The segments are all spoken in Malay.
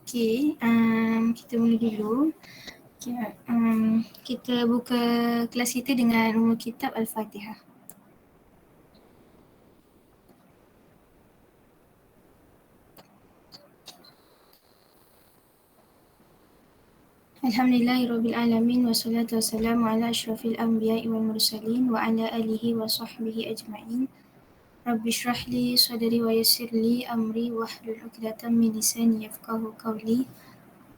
Kita mula dulu. Kita buka kelas kita dengan umul kitab Al-Fatihah. Alhamdulillahirrabbilalamin wassalatu wassalamu ala asyrafil anbiya'i wal mursalin wa ala alihi wa sahbihi ajma'in. Rabbi syrahli sadri wa yassirli amri wahlul 'uqdatam min lisani yafqahu qawli.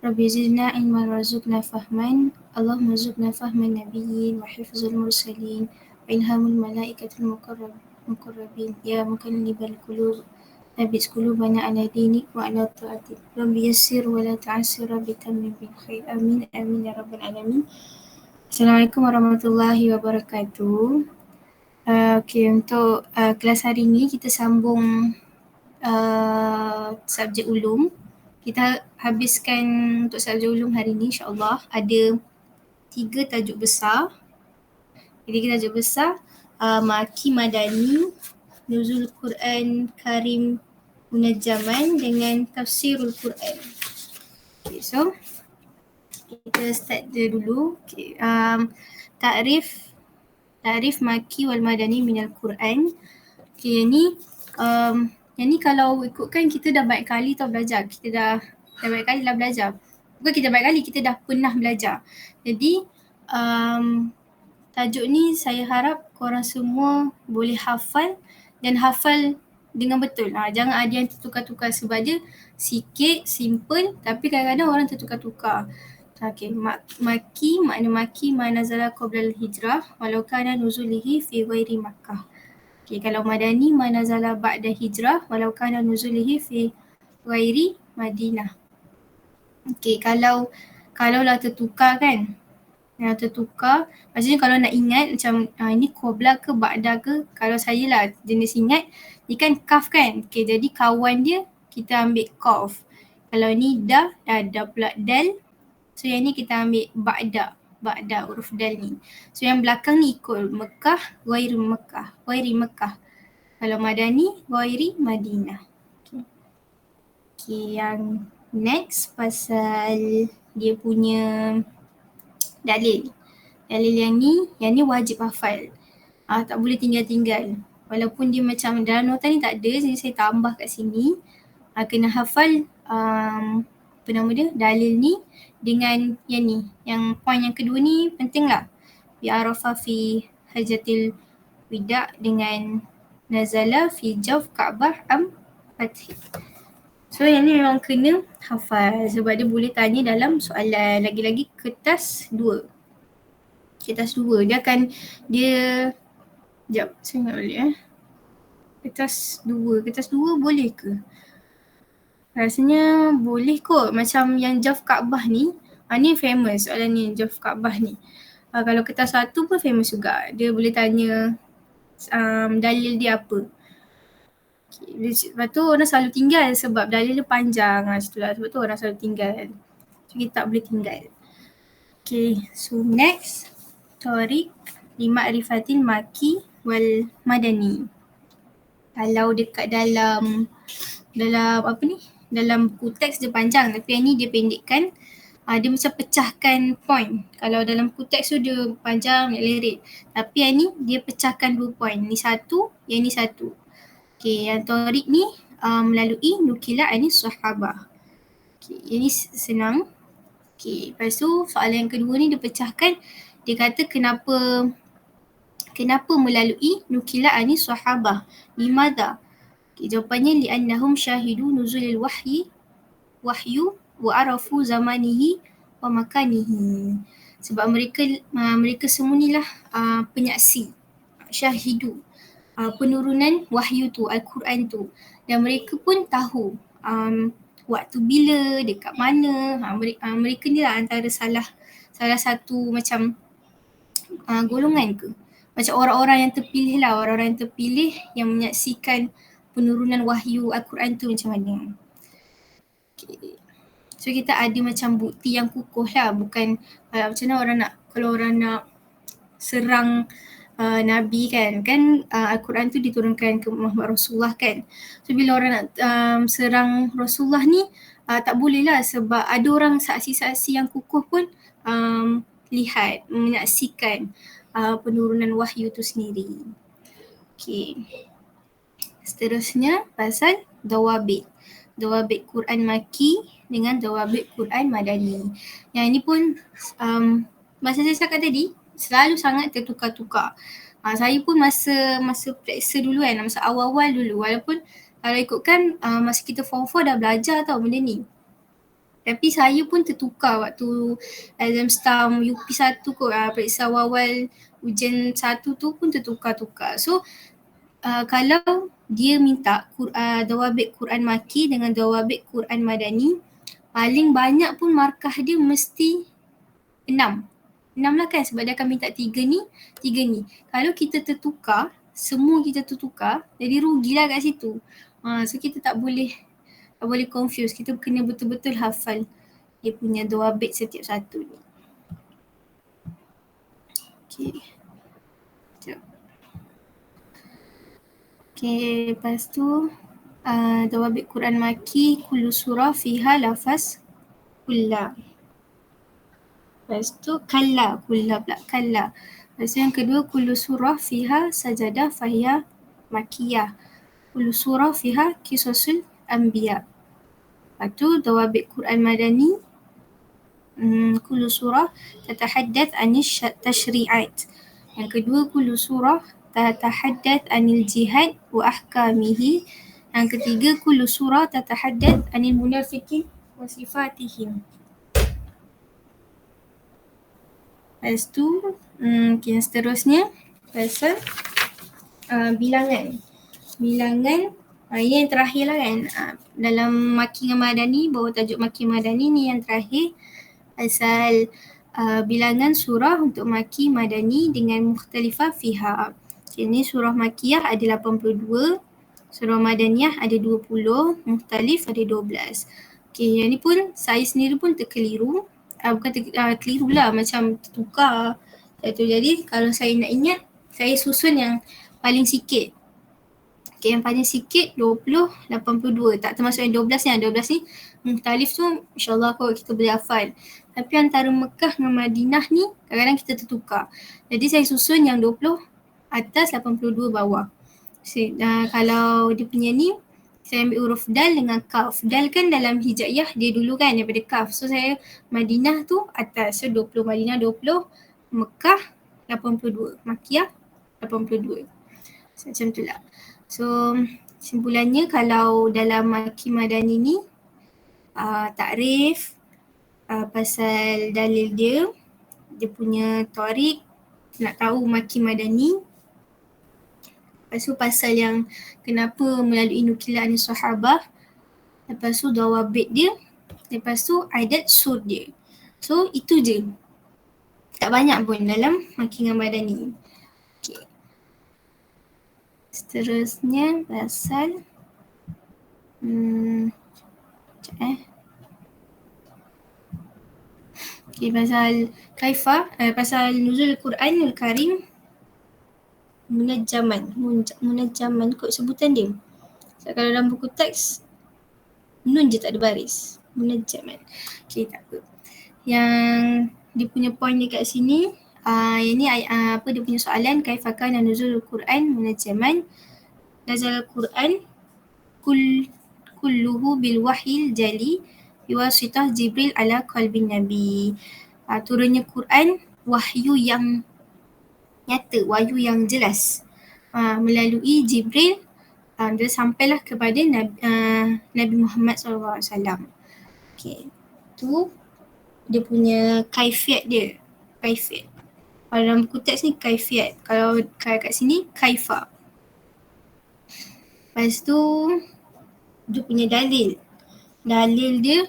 Rabbi zidna ilman warzuqna fahman. Allahumma rzuqna fahman nabiyyin wa hifzul mursalin wa ilhamul malaikatul muqarrabin ya muqallibal qulub Nabis qulubana ala dinik wa ala ta'atik. Rabbi yassir wa la ta'assir, Rabbi tammim bil khair. Amin amin ya rabbal alamin. Assalamualaikum warahmatullahi wabarakatuh. Untuk kelas hari ini kita sambung subjek ulum. Kita habiskan untuk subjek ulum hari ini insya-Allah ada 3 tajuk besar. Jadi tajuk besar Maki Madani, Nuzul Quran Karim Munajjaman dengan Tafsirul Quran. So kita start dulu. Ta'rif Maki wal Madani minal Quran. Yang ni kalau ikutkan kita dah banyak kali belajar. Kita dah banyak kali belajar. Bukan kita banyak kali, kita dah pernah belajar. Jadi tajuk ni saya harap korang semua boleh hafal dan hafal dengan betul. Jangan ada yang tertukar-tukar sebab dia sikit, simple tapi kadang-kadang orang tertukar-tukar. Maki, makna maki nazala qablal hijrah walau kana nuzulihi fi ghairi Makkah. Kalau madani nazala ba'da hijrah walau kana nuzulihi fi ghairi Madinah. Kalau lah tertukar kan. Yang tertukar, maksudnya kalau nak ingat macam ini qabla ke ba'da ke, kalau saya lah jenis ingat, ni kan kaf kan, jadi kawan dia kita ambil qaf. Kalau ni dah pula dal, so yang ni kita ambil ba'da huruf dal ni. So yang belakang ni ikut Mekah, ghairi Mekah. Kalau madani, ghairi Madinah. Yang next pasal dia punya dalil yang ni wajib hafal. Tak boleh tinggal-tinggal. Walaupun dia macam dalam nota ni tak ada, jadi saya tambah kat sini. Kena hafal dalil ni dengan yang ni. Yang poin yang kedua ni penting lah. Bi'arafa fi hajatil wida' dengan nazala fi jawf Ka'bah am Fathi. So yang ni memang kena hafal sebab dia boleh tanya dalam soalan. Lagi-lagi kertas 2. Dia akan sekejap saya nak balik Kertas 2 boleh ke? Rasanya boleh kot. Macam yang Jawf Ka'bah ni, ni famous soalan ni, Jawf Ka'bah ni. Kalau kertas 1 pun famous juga. Dia boleh tanya dalil dia apa. Lepas tu orang selalu tinggal sebab dalil dia panjang. Sebab tu orang selalu tinggal. So kita tak boleh tinggal. So next, Tariq Lima'rifatil Maki wal Madani. Kalau dekat dalam dalam buku teks dia panjang, tapi yang ni dia pendekkan. Dia macam pecahkan point. Kalau dalam buku teks tu dia panjang, lerit. Tapi yang ni dia pecahkan 2 point. Ni 1, yang ni 1. Yang Tariq ni melalui nukilah anis sahabah. Yang ni senang. Lepas tu soalan yang kedua ni dia pecahkan. Dia kata kenapa melalui nukilah anis sahabah? Limadha? Jawapannya li'annahum syahidu nuzulil wahyu wa arafu zamanihi wa makanihi. Sebab mereka semua ni lah penyaksi, syahidu penurunan wahyu tu, Al-Quran tu, dan mereka pun tahu waktu bila, dekat mana. Mereka ni lah antara salah satu macam golongan ke, macam orang-orang yang terpilih lah, orang-orang yang terpilih yang menyaksikan penurunan wahyu Al-Quran tu macam mana. So kita ada macam bukti yang kukuh lah, bukan macam mana kalau orang nak serang Nabi kan Al-Quran tu diturunkan ke Muhammad Rasulullah kan. So bila orang nak serang Rasulullah ni tak boleh lah, sebab ada orang saksi-saksi yang kukuh pun lihat, menyaksikan penurunan wahyu tu sendiri. Okay. Seterusnya pasal dawabit. Dawabit Quran Maki dengan dawabit Quran Madani. Yang ini pun masa saya cakap tadi selalu sangat tertukar-tukar. Saya pun masa periksa dulu kan, masa awal-awal dulu, walaupun kalau ikutkan masa kita form 4 dah belajar tau benda ni. Tapi saya pun tertukar waktu exam stam UP1 kot, periksa awal-awal ujian 1 tu pun tertukar-tukar. So kalau dia minta dawabit Quran Maki dengan dawabit Quran Madani, paling banyak pun markah dia mesti 6. 6 lah kan, sebab dia akan minta 3 ni. Kalau kita tertukar, semua kita tertukar, jadi rugilah kat situ. So kita tak boleh confuse, kita kena betul-betul hafal dia punya dawabit setiap satu ni. Okay. Okay, lepas tu dawabit Quran Maki, kullu surah fiha lafaz kulla. Lepas tu kalla, kulla pula, kalla. Lepas tu yang kedua, kullu surah fiha sajadah fahiyah makiyah. Kullu surah fiha kisasul anbiya. Lepas tu dawabit Quran Madani, kullu surah tatahaddath anis tashri'at. Yang kedua, kullu surah tatahaddath anil jihad wa ahkamihi. Yang ketiga, kullu surah tatahaddath anil munafiqin wa sifatihim. Lepas tu, yang seterusnya pasal bilangan. Bilangan, ini yang terakhir lah kan. Dalam Maki dengan Madani, bawah tajuk Maki Madani ni yang terakhir. Pasal bilangan surah untuk Maki Madani dengan mukhtalifah fiha. Ini surah Makiyah ada 82, surah Madaniyah ada 20, mukhtalif ada 12. Okay, yang ni pun saya sendiri pun terkeliru. Bukan keliru lah, macam tertukar. Jadi kalau saya nak ingat, saya susun yang paling sikit. Okay, yang paling sikit 20, 82. Tak termasuk yang 12 ni. 12 ni mukhtalif tu insyaAllah kot kita boleh hafal. Tapi antara Mekah dengan Madinah ni kadang-kadang kita tertukar. Jadi saya susun yang 20 atas, 82 bawah. So, kalau dia punya ni, saya ambil huruf dal dengan kaf. Dal kan dalam hijaiyah dia dulu kan daripada kaf. So saya Madinah tu atas. So 20, Madinah 20, Mekah 82, Makiyah 82. So, macam tu lah. So simpulannya kalau dalam Maki Madani ni takrif pasal dalil dia punya tarik, nak tahu Maki Madani. Lepas tu pasal yang kenapa melalui nukilan sahabah. Lepas tu dawabit dia. Lepas tu adat sur dia. So itu je. Tak banyak pun dalam Maki dengan Madani. Okay. Seterusnya pasal Okay, pasal kaifah, pasal nuzul Quranul Karim munajjaman kot sebutan dia. So, kalau dalam buku teks nun je tak ada baris, munajjaman. Okay, tak apa. Yang dia punya point dekat sini, ini dia punya soalan, kaifah kana nuzul Quran munajjaman. Nazal Quran kulluhu bil wahyil jali biwasitah Jibril ala qalbin Nabi. Turunnya Quran wahyu yang nyata, wahyu yang jelas melalui Jibril, dia sampailah kepada Nabi Muhammad SAW. Okay, tu dia punya kaifiat dia. Kaifiat. Kalau dalam buku teks ni kaifiat. Kalau kat sini kaifah. Lepas tu dia punya dalil. Dalil dia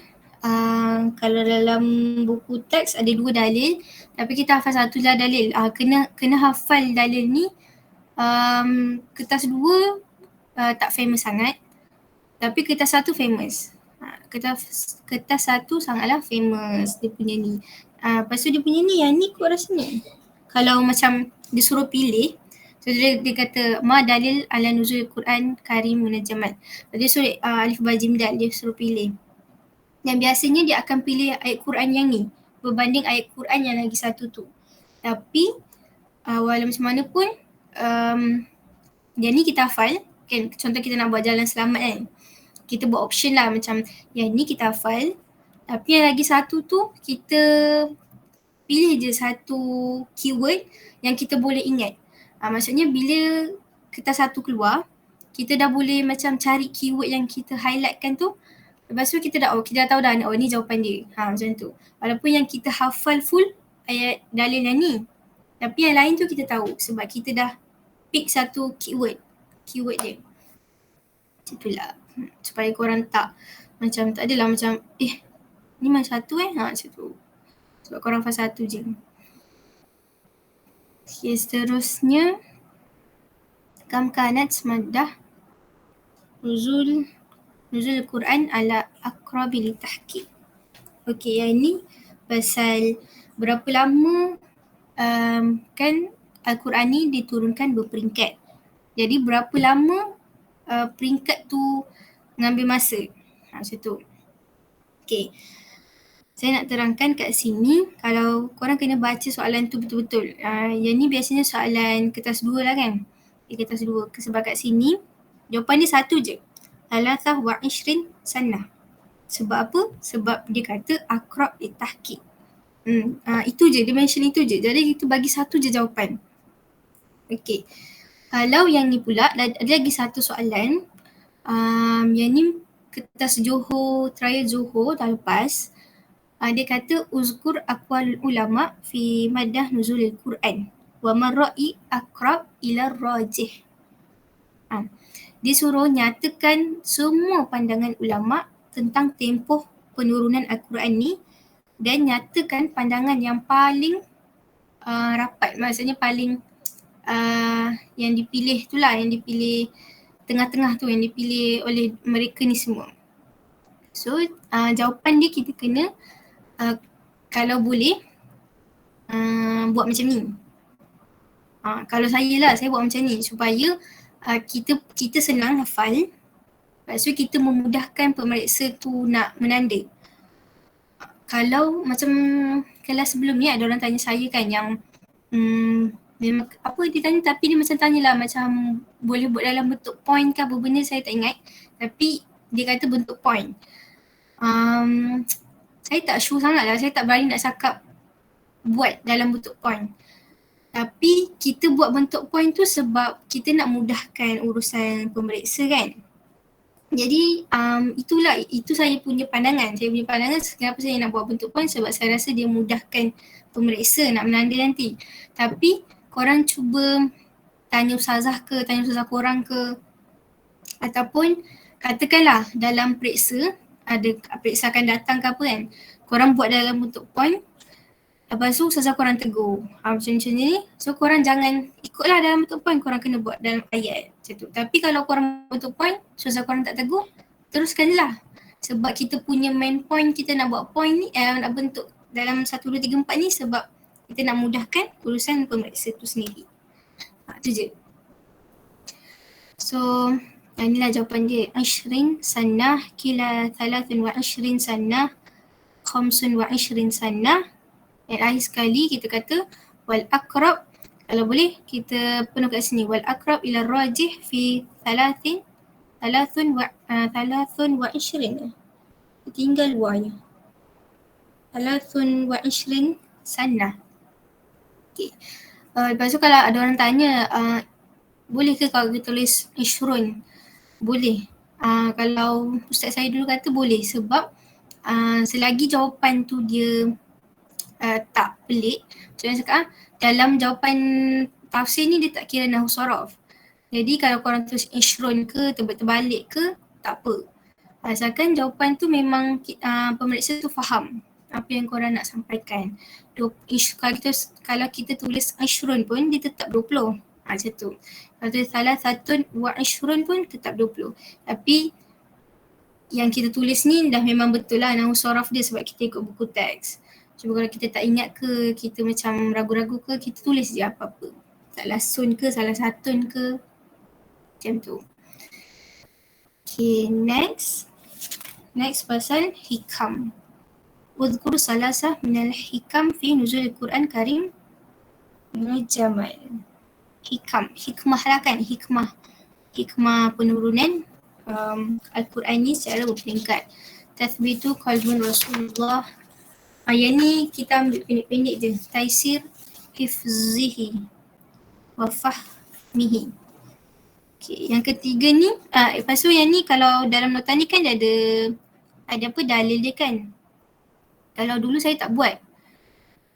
kalau dalam buku teks ada 2 dalil, tapi kita hafal satu lah dalil. Kena hafal dalil ni. Kertas 2 tak famous sangat, tapi kertas 1 famous. Kertas 1 sangatlah famous dia punya ni. Lepas tu dia punya ni, yang ni kot rasanya. Kalau macam dia suruh pilih, So dia kata ma dalil ala nuzul Quran karim munajjaman. Dia suruh alif ba jim dal, dia suruh pilih. Dan biasanya dia akan pilih ayat Quran yang ni berbanding ayat Quran yang lagi satu tu. Tapi walau macam mana pun yang ni kita hafal kan, contoh kita nak buat jalan selamat kan, kita buat option lah macam yang ni kita hafal, tapi yang lagi satu tu kita pilih je satu keyword yang kita boleh ingat. Maksudnya bila kertas satu keluar, kita dah boleh macam cari keyword yang kita highlightkan tu. Lepas tu kita dah tahu dah ni jawapan dia. Macam tu. Walaupun yang kita hafal full ayat dalil yang ni, tapi yang lain tu kita tahu sebab kita dah pick satu keyword dia. Macam tu lah. Supaya korang tak adalah macam ni macam satu macam tu. Sebab korang hafal satu je. Okay, seterusnya kam kanat maddah nuzul Quran ala aqrabi li tahqiq. Okay, yang ni pasal berapa lama kan Al-Quran ni diturunkan berperingkat. Jadi berapa lama peringkat tu mengambil masa. Macam tu. Okay. Saya nak terangkan kat sini, kalau korang kena baca soalan tu betul-betul. Yang ni biasanya soalan kertas 2 lah kan. Kertas 2. Sebab kat sini, jawapan dia satu je. Thalathah wa ishrin sanah. Sebab apa? Sebab dia kata aqrab li tahqiq. Itu je, dia mention itu je. Jadi kita bagi satu je jawapan. Okay. Kalau yang ni pula, ada lagi satu soalan. Yang ni kertas Johor, trial Johor dah lepas. Dia kata uzkur aqwal ulama fi maddah nuzulil Quran wa marra'i aqrab ila rajih. Dia suruh nyatakan semua pandangan ulama tentang tempoh penurunan Al-Quran ni dan nyatakan pandangan yang paling rapat, maksudnya paling yang dipilih tu lah, yang dipilih tengah-tengah tu, yang dipilih oleh mereka ni semua. So jawapan dia kita kena kalau boleh buat macam ni. Kalau saya buat macam ni supaya kita senang hafal. Lepas tu kita memudahkan pemeriksa tu nak menanda. Kalau macam kelas sebelum ni ada orang tanya saya kan yang memang apa dia tanya, tapi dia macam tanyalah macam boleh buat dalam bentuk point ke apa benda, saya tak ingat. Tapi dia kata bentuk point. Saya tak sure sangat lah, saya tak berani nak cakap buat dalam bentuk point. Tapi kita buat bentuk point tu sebab kita nak mudahkan urusan pemeriksa kan. Jadi itu saya punya pandangan. Kenapa saya nak buat bentuk point, sebab saya rasa dia mudahkan pemeriksa nak menanda nanti. Tapi korang cuba tanya ustazah ke, tanya ustazah korang ke, ataupun katakanlah dalam periksa, ada periksa akan datang ke apa kan, korang buat dalam bentuk point. Lepas tu ustazah korang tegur macam ni, so korang jangan ikutlah dalam bentuk point, korang kena buat dalam ayat macam tu. Tapi kalau korang bentuk point, ustazah korang tak tegur, teruskan je lah. Sebab kita punya main point, kita nak buat point ni, nak bentuk dalam 1, 2, 3, 4 ni sebab kita nak mudahkan urusan pemeriksa tu sendiri. Tu je. So inilah jawapan dia. 20 sanah kila 23 sanah 25 sanah. Dan akhir sekali kita kata wal aqrab, kalau boleh kita penuh kat sini, wal aqrab ila rajih fi 23 tinggal buahnya 23 sanah. Okay. Lepas tu kalau ada orang tanya boleh ke kalau kita tulis ishrun? Boleh. Kalau ustaz saya dulu kata boleh, sebab selagi jawapan tu dia tak pelik. Macam cakap dalam jawapan tafsir ni dia tak kira nahwu sorof. Jadi kalau korang tulis ishrun ke, terbalik ke, tak apa. Asalkan jawapan tu memang pemeriksa tu faham apa yang korang nak sampaikan. Kalau kita tulis ishrun pun dia tetap 20. Macam tu. Kalau tulis salah satu wa ishrun pun tetap 20. Tapi yang kita tulis ni dah memang betul lah nahwu sorof dia sebab kita ikut buku teks. Cuma kalau kita tak ingat ke, kita macam ragu-ragu ke, kita tulis je apa-apa. salah sun ke, salah satun ke, macam tu. Okay, next pasal hikam. Udhkur salasah minal hikam fi nuzul Al-Quran Karim Jamal. Hikam, hikmah lah kan, hikmah penurunan Al-Quran ni secara berperingkat. Tathbitu qalbun Rasulullah. Yang ni kita ambil pendek-pendek je. Taisir hifzihi wa fahmihi. Okay, yang ketiga ni, lepas tu yang ni kalau dalam nota ni kan ada apa dalil dia kan. Kalau dulu saya tak buat.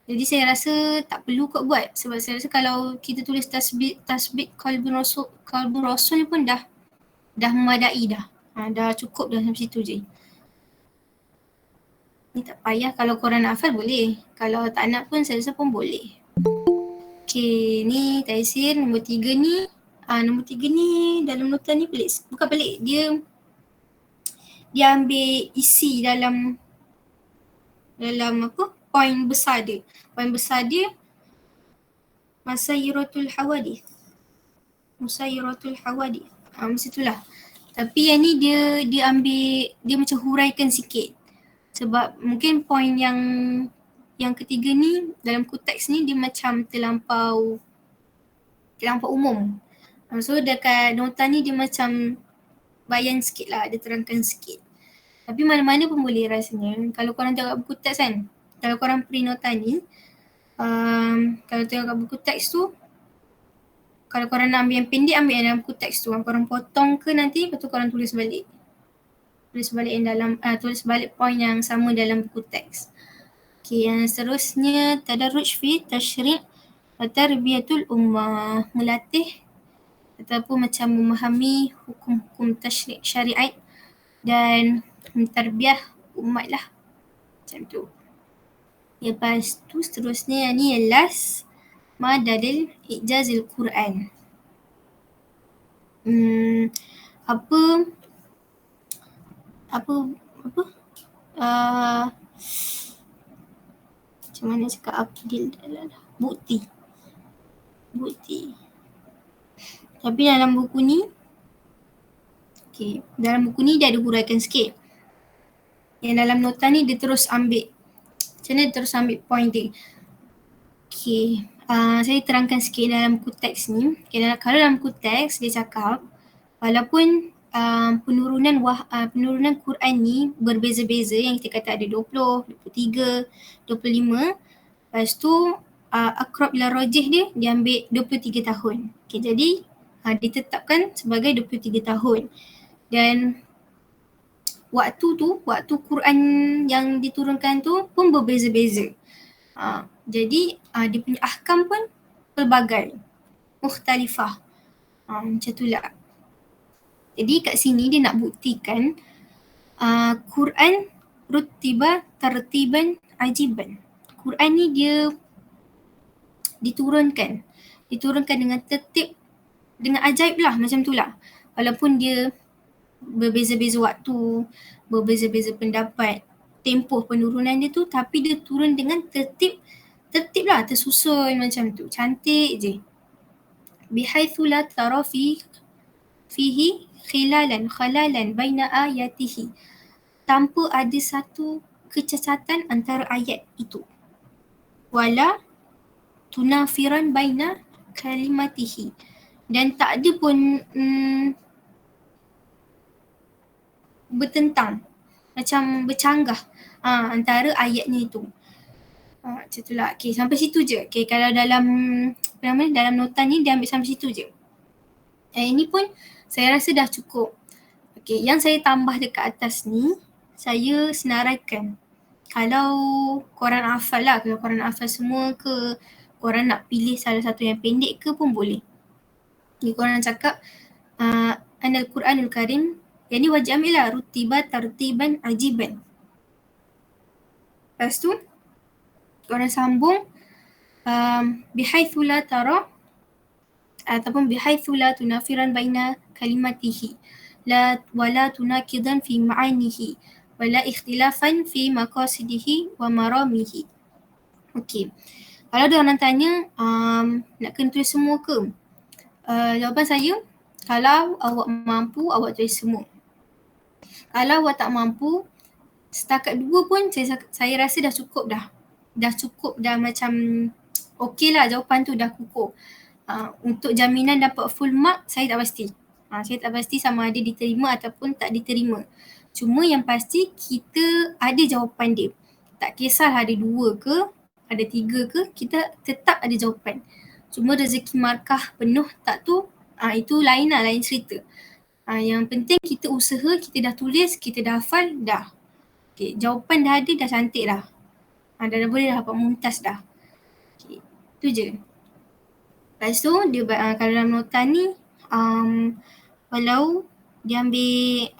Jadi saya rasa tak perlu kot buat sebab saya rasa kalau kita tulis tasbih qalbun rasul pun dah memadai dah. Dah cukup dah sampai situ je. Ni tak payah, kalau korang nak hafal boleh. Kalau tak nak pun saya rasa pun boleh. Okay, ni taisir nombor 3 ni. Nombor 3 ni dalam nota ni pelik. Bukan pelik, dia ambil isi dalam apa? Poin besar dia. Poin besar dia Musayyiratul Hawadith. Macam itulah. Tapi yang ni dia ambil, dia macam huraikan sikit. Sebab mungkin poin yang ketiga ni dalam konteks ni dia macam terlampau umum. So dekat nota ni dia macam bayan sikit lah, dia terangkan sikit. Tapi mana-mana pun boleh rasanya. Kalau korang tengok buku teks kan, kalau korang print nota ni, kalau tengok kat buku teks tu, kalau korang nak ambil yang pendek, ambil yang dalam buku teks tu. Korang potong ke nanti, lepas tu korang tulis balik. Tulis balik poin yang sama dalam buku teks. Okay, yang seterusnya tadarruj fi tasyri' wa tarbiyatul ummah. Melatih ataupun macam memahami hukum-hukum tasyri' syariat dan mentarbiah umat lah. Macam tu. Lepas tu seterusnya yang ni yang last, ma dalil ijazil Quran. Macam mana cakap bukti. Tapi dalam buku ni, dalam buku ni dia ada huraikan sikit. Yang dalam nota ni dia terus ambil, macam mana dia terus ambil point dia. Saya terangkan sikit dalam buku teks ni. Kalau dalam buku teks dia cakap, walaupun penurunan Quran ni berbeza-beza, yang kita kata ada 20, 23, 25. Lepas tu akrab ila rajih dia ambil 23 tahun. Jadi ditetapkan sebagai 23 tahun. Dan waktu Quran yang diturunkan tu pun berbeza-beza. Jadi dia punya ahkam pun pelbagai, mukhtalifah. Macam tu lah. Jadi kat sini dia nak buktikan Quran rutiba tartiban ajiban. Quran ni dia diturunkan dengan tertib, dengan ajaib lah, macam tu lah. Walaupun dia berbeza-beza waktu, berbeza-beza pendapat, tempoh penurunan dia tu, tapi dia turun dengan tertib lah, tersusun macam tu, cantik je. Bihaitsu la tara fihi khalalan baina ayatihi, tanpa ada satu kecacatan antara ayat itu. Wala tunafiran baina kalimatihi, dan tak ada pun bertentang, macam bercanggah antara ayatnya itu. Macam tu lah. Sampai situ je. Kalau dalam nota ni dia ambil sampai situ je. Ini pun saya rasa dah cukup. Yang saya tambah dekat atas ni, saya senaraikan. Kalau korang hafal lah, kalau korang hafal semua ke, korang nak pilih salah satu yang pendek ke pun boleh. Korang cakap Anal Quranul Karim, yang ni wajib ambil lah, rutiba tartiban ajiban. Lepas tu korang sambung bihaitsu la tara, ataupun bihaitsu la tunafiran baina kalimatihi, la wala tunakidan fi ma'anihi, wala ikhtilafan fi maqasidihi wa maramihi. Kalau ada orang tanya nak kena tulis semua ke? Jawapan saya, kalau awak mampu, awak tulis semua. Kalau awak tak mampu, setakat 2 pun saya rasa dah cukup dah. Dah cukup dah macam okey lah, jawapan tu dah kukuh. Untuk jaminan dapat full mark, saya tak pasti. Saya tak pasti sama ada diterima ataupun tak diterima. Cuma yang pasti kita ada jawapan dia. Tak kisahlah ada 2 ke, ada 3 ke, kita tetap ada jawapan. Cuma rezeki markah penuh tak tu, itu lain lah, lain cerita. Yang penting kita usaha, kita dah tulis, kita dah hafal, dah. Okay, jawapan dah ada, dah cantik dah. Dah boleh dah dapat mumtaz dah. Okay, tu je. Lepas tu, dia, kalau dalam nota ni, walau dia ambil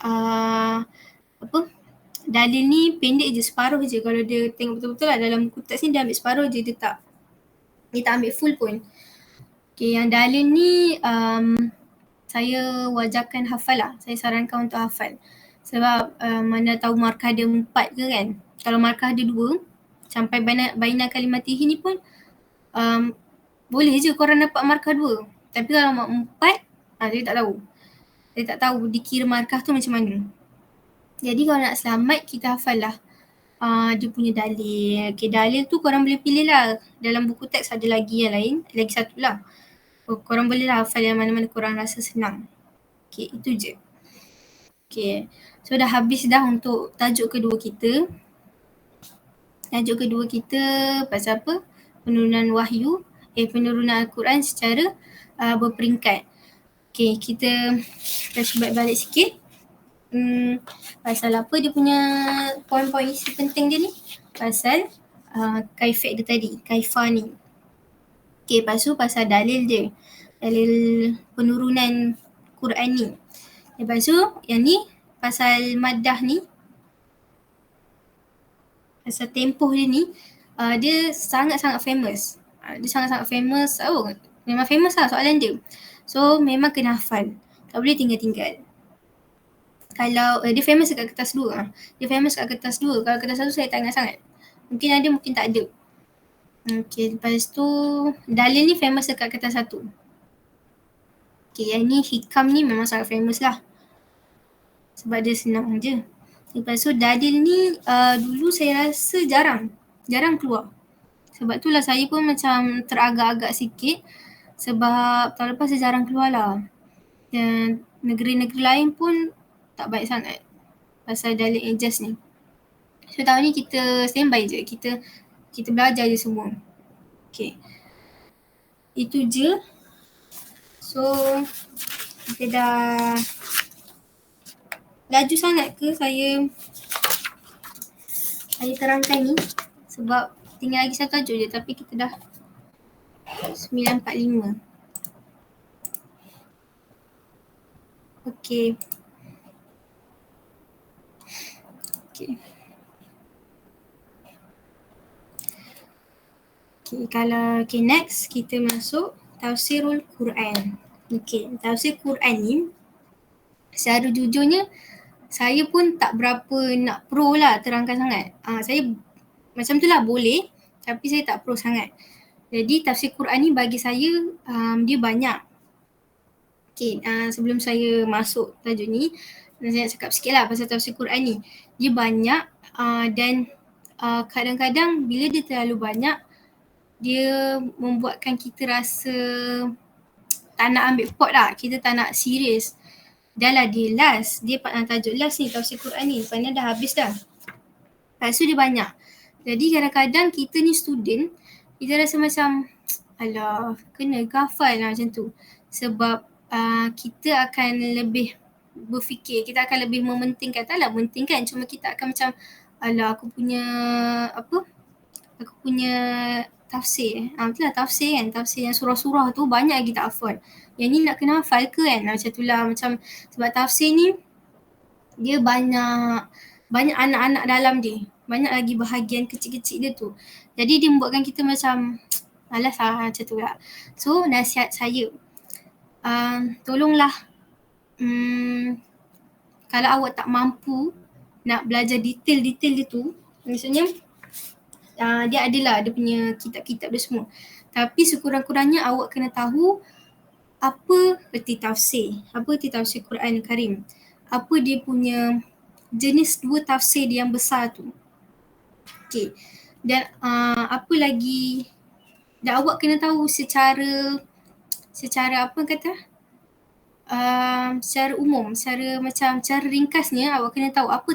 dalil ni pendek je, separuh je. Kalau dia tengok betul-betul lah dalam buku teks ni dia ambil separuh je, dia tak ambil full pun. Okay, yang dalil ni saya wajarkan hafal lah. Saya sarankan untuk hafal. Sebab mana tahu markah dia 4 ke kan. Kalau markah dia 2, sampai baina kalimatihi ni pun boleh je korang dapat markah 2. Tapi kalau 4, saya tak tahu. Saya tak tahu dikira markah tu macam mana. Jadi kalau nak selamat, kita hafal lah dia punya dalil. Okay, dalil tu korang boleh pilih lah. Dalam buku teks ada lagi yang lain, lagi satu lah. Korang boleh lah hafal yang mana-mana korang rasa senang. Okay, itu je. Okay, so dah habis dah untuk tajuk kedua kita. Tajuk kedua kita pasal apa? Penurunan wahyu, penurunan Al-Quran secara berperingkat. Okay, kita balik sikit. Pasal apa dia punya poin-poin isi penting dia ni? Pasal kaifat dia tadi, kaifah ni. Okay, lepas tu pasal dalil dia. Dalil penurunan Quran ni. Lepas tu yang ni pasal maddah ni, pasal tempoh dia ni, dia sangat-sangat famous. Dia sangat-sangat famous. Memang famous lah soalan dia. So memang kena hafal. Tak boleh tinggal-tinggal. Kalau dia famous dekat kertas 2. Dia famous kat kertas 2. Kalau kertas 1 saya tak ingat sangat. Mungkin ada, mungkin tak ada. Okay, lepas tu dalil ni famous dekat kertas 1. Okay, yang ni hikam ni memang sangat famous lah. Sebab dia senang je. Lepas tu dalil ni dulu saya rasa jarang keluar. Sebab tu lah saya pun macam teragak-agak sikit. Sebab tahun lepas saya jarang keluar lah. Dan negeri-negeri lain pun tak baik sangat pasal dalil ijaz ni. So tahun ni kita standby je. Kita belajar je semua. Okay. Itu je. So kita dah laju sangat ke saya terangkan ni. Sebab tinggal lagi satu tajuk je, tapi kita dah 9.45. Okay. Okay, kalau next kita masuk tafsirul Quran. Okay, tafsir Quran ni secara jujurnya saya pun tak berapa nak pro lah terangkan sangat. Saya macam tu lah boleh, tapi saya tak pro sangat. Jadi tafsir Quran ni bagi saya dia banyak. Okay, sebelum saya masuk tajuk ni, saya nak cakap sikit lah pasal tafsir Quran ni. Dia banyak dan kadang-kadang bila dia terlalu banyak, dia membuatkan kita rasa tak nak ambil pot lah. Kita tak nak serius. Dah lah dia last. Dia tajuk last ni, tafsir Quran ni. Lepas ni dah habis dah. Lepas tu dia banyak. Jadi kadang-kadang kita ni student, kita rasa macam alah, kena hafal lah macam tu. Sebab kita akan lebih berfikir, kita akan lebih mementingkan. Taklah mementingkan, cuma kita akan macam alah aku punya tafsir. Betul lah tafsir kan. Tafsir yang surah-surah tu banyak lagi tak hafal. Yang ni nak kena hafal ke kan? Macam tu lah. Macam sebab tafsir ni dia banyak anak-anak dalam dia. Banyak lagi bahagian kecil-kecil dia tu. Jadi dia membuatkan kita macam malas lah macam tu lah. So nasihat saya, tolonglah kalau awak tak mampu nak belajar detail-detail dia tu, maksudnya Dia adalah dia punya kitab-kitab dia semua. Tapi sekurang-kurangnya awak kena tahu apa erti tafsir, apa erti tafsir Quran Karim, apa dia punya jenis dua tafsir yang besar tu. Okay. Dan apa lagi, dan awak kena tahu secara apa kata, secara umum, secara macam cara ringkasnya awak kena tahu apa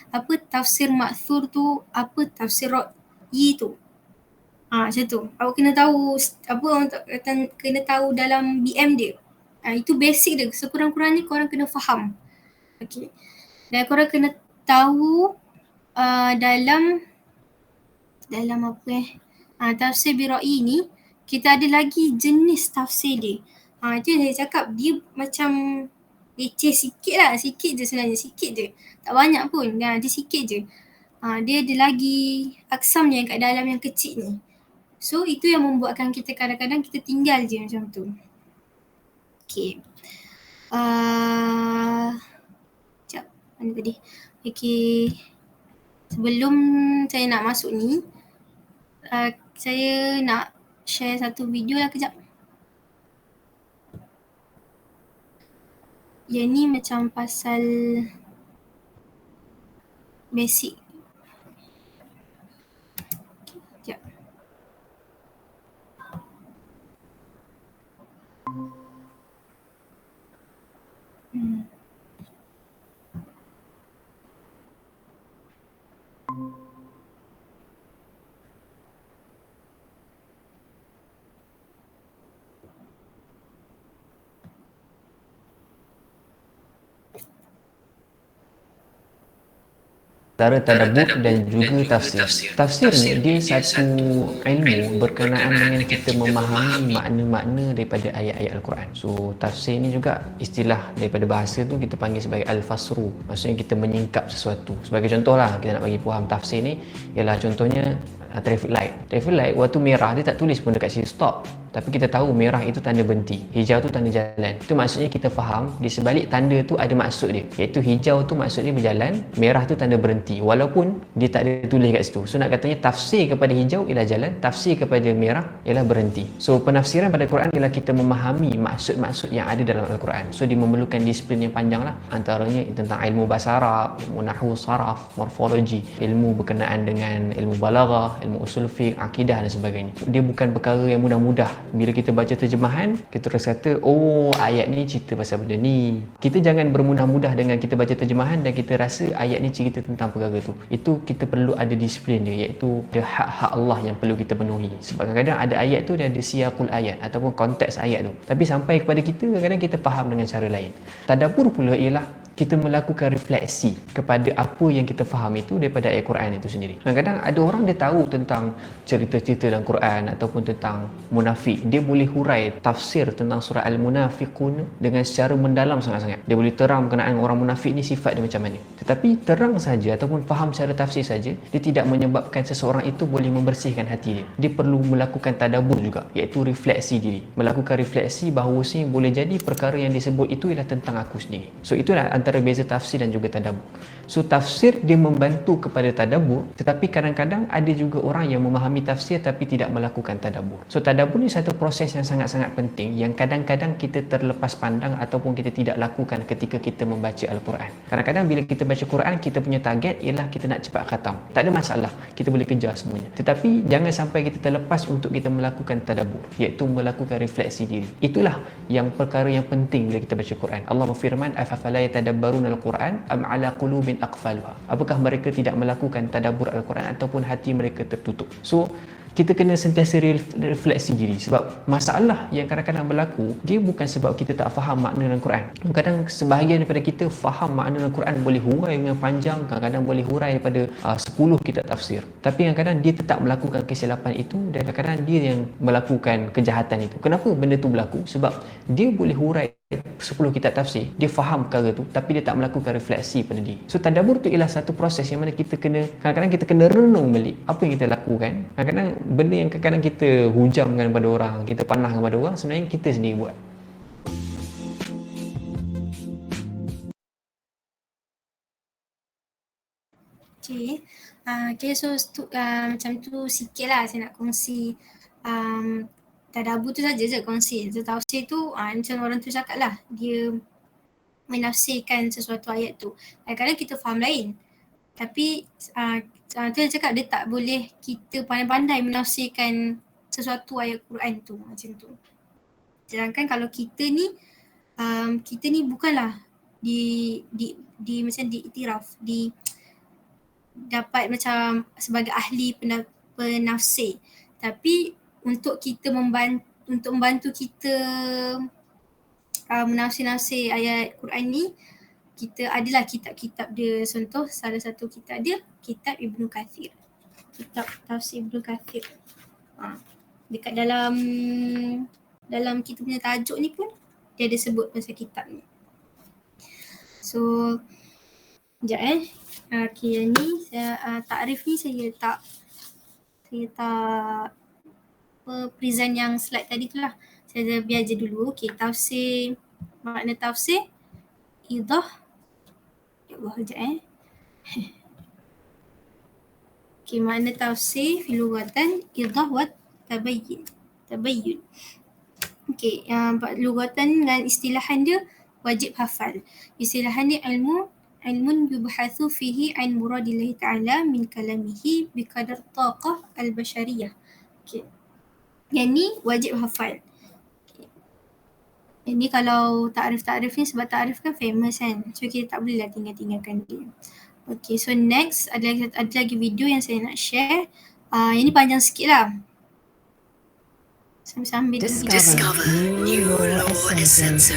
apa tafsir ma'thur tu, apa tafsir ra'yi tu. Macam tu. Awak kena tahu apa orang kena tahu dalam BM dia. Itu basic dia. Sekurang-kurangnya korang kena faham. Okay. Dan korang kena tahu dalam apa tafsir Bira'i ni, kita ada lagi jenis tafsir dia. Itu yang saya cakap, dia macam leceh sikit lah, sikit je sebenarnya, sikit je. Tak banyak pun, dia sikit je. Dia ada lagi aksam yang kat dalam yang kecil ni. So itu yang membuatkan kita kadang-kadang kita tinggal je macam tu. Okay. Sekejap, mana tadi? Okay. Sebelum saya nak masuk ni, saya nak share satu video lah kejap. Yang ni macam pasal basic. Sekejap. Antara tadabbur dan juga tafsir. Tafsir ni dia satu ilmu berkenaan dengan kita memahami makna-makna daripada ayat-ayat Al-Quran. So tafsir ni juga istilah daripada bahasa tu kita panggil sebagai al-fasru. Maksudnya kita menyingkap sesuatu. Sebagai contohlah kita nak bagi faham tafsir ni ialah contohnya traffic light. Traffic light waktu merah dia tak tulis pun dekat sini stop. Tapi kita tahu merah itu tanda berhenti, hijau tu tanda jalan. Itu maksudnya kita faham di sebalik tanda tu ada maksud dia. Iaitu hijau tu maksudnya berjalan, merah tu tanda berhenti. Walaupun dia tak ada tulis kat situ. So nak katanya tafsir kepada hijau ialah jalan, tafsir kepada merah ialah berhenti. So penafsiran pada Quran ialah kita memahami maksud-maksud yang ada dalam Al-Quran. So dia memerlukan disiplin yang panjang lah. Antaranya tentang ilmu bahasa Arab, ilmu nahwu, saraf, morfologi, ilmu berkenaan dengan ilmu balaghah, ilmu usul fiqh, akidah dan sebagainya. Dia bukan perkara yang mudah-mudah. Bila kita baca terjemahan, kita terus kata, oh ayat ni cerita pasal benda ni. Kita jangan bermudah-mudah dengan kita baca terjemahan dan kita rasa ayat ni cerita tentang perkara tu. Itu kita perlu ada disiplin dia, iaitu ada hak-hak Allah yang perlu kita penuhi. Sebab kadang-kadang ada ayat tu dia ada siyaqul ayat ataupun konteks ayat tu. Tapi sampai kepada kita, kadang-kadang kita faham dengan cara lain. Tadabbur pula ialah kita melakukan refleksi kepada apa yang kita faham itu daripada ayat Quran itu sendiri. Kadang-kadang ada orang dia tahu tentang cerita-cerita dalam Quran ataupun tentang munafik. Dia boleh hurai tafsir tentang surah Al-Munafiqun dengan secara mendalam sangat-sangat. Dia boleh terang berkenaan orang munafik ni sifat dia macam mana. Tetapi terang saja ataupun faham secara tafsir saja, dia tidak menyebabkan seseorang itu boleh membersihkan hati dia. Dia perlu melakukan tadabbur juga, iaitu refleksi diri. Melakukan refleksi bahawasanya boleh jadi perkara yang disebut itu ialah tentang aku sendiri. So itulah antara beza tafsir dan juga tadabbur. So tafsir dia membantu kepada tadabbur, tetapi kadang-kadang ada juga orang yang memahami tafsir tapi tidak melakukan tadabbur. So tadabbur ni satu proses yang sangat-sangat penting yang kadang-kadang kita terlepas pandang ataupun kita tidak lakukan ketika kita membaca Al-Quran. Kadang-kadang bila kita baca Quran, kita punya target ialah kita nak cepat khatam. Tak ada masalah, kita boleh kejar semuanya. Tetapi jangan sampai kita terlepas untuk kita melakukan tadabbur, iaitu melakukan refleksi diri. Itulah yang perkara yang penting bila kita baca Quran. Allah berfirman, afala yatadabbaruna al-Quran am ala qulubin aqfalha. Apakah mereka tidak melakukan tadabbur Al-Quran ataupun hati mereka tertutup? So kita kena sentiasa refleksi diri, sebab masalah yang kadang-kadang berlaku dia bukan sebab kita tak faham makna dalam Quran. Kadang sebahagian daripada kita faham makna dalam Quran, boleh hurai dengan panjang, kadang-kadang boleh hurai daripada 10 kitab tafsir, tapi kadang-kadang dia tetap melakukan kesilapan itu dan kadang-kadang dia yang melakukan kejahatan itu. Kenapa benda tu berlaku? Sebab dia boleh hurai 10 kitab tafsir, dia faham perkara tu tapi dia tak melakukan refleksi pada diri. So tadabbur tu ialah satu proses yang mana kita kena, kadang-kadang kita kena renung balik apa yang kita lakukan. Kadang-kadang benda yang kadang-kadang kita hujamkan kepada orang, kita panahkan kepada orang, sebenarnya kita sendiri buat. Okay. Okay, so macam tu sikit lah saya nak kongsi. Tadabbur tu saja je kongsi. So tafsir tu macam orang tu cakap lah, dia menafsirkan sesuatu ayat tu. Kadang-kadang kita faham lain. Tapi tu dia cakap dia tak boleh kita pandai-pandai menafsirkan sesuatu ayat Quran tu macam tu. Sedangkan kalau kita ni bukanlah di macam diiktiraf, dapat macam sebagai ahli penafsir, tapi untuk kita membantu kita menafsir ayat Quran ni, kita adalah kitab-kitab dia. Contoh salah satu kitab dia, kitab Ibnu Kathir, kitab tafsir Ibnu Kathir. Dekat dalam kita punya tajuk ni pun dia ada sebut pasal kitab ni. So sekejap okay, yang ni takrif ni saya tak present yang slide tadi tu lah. Saya biar je dulu. Okay, tafsir, makna tafsir, idah. Ya Allah, sekejap Okay, makna tafsir fi lughatan, idah wa tabayyun. Okay, lughatan dan istilahan dia wajib hafal. Istilahan dia ilmun yubhathu fihi an muradillahi ta'ala min kalamihi biqadar taqah al-bashariyah. Okay. Yang ni wajib hafal. Okay. Yang ni kalau takrif ni, sebab takrif kan famous kan, so kita tak boleh lah tinggalkan dia. Okay, so next ada lagi video yang saya nak share. Yang ni panjang sikit lah. Sambil Discover new law essence.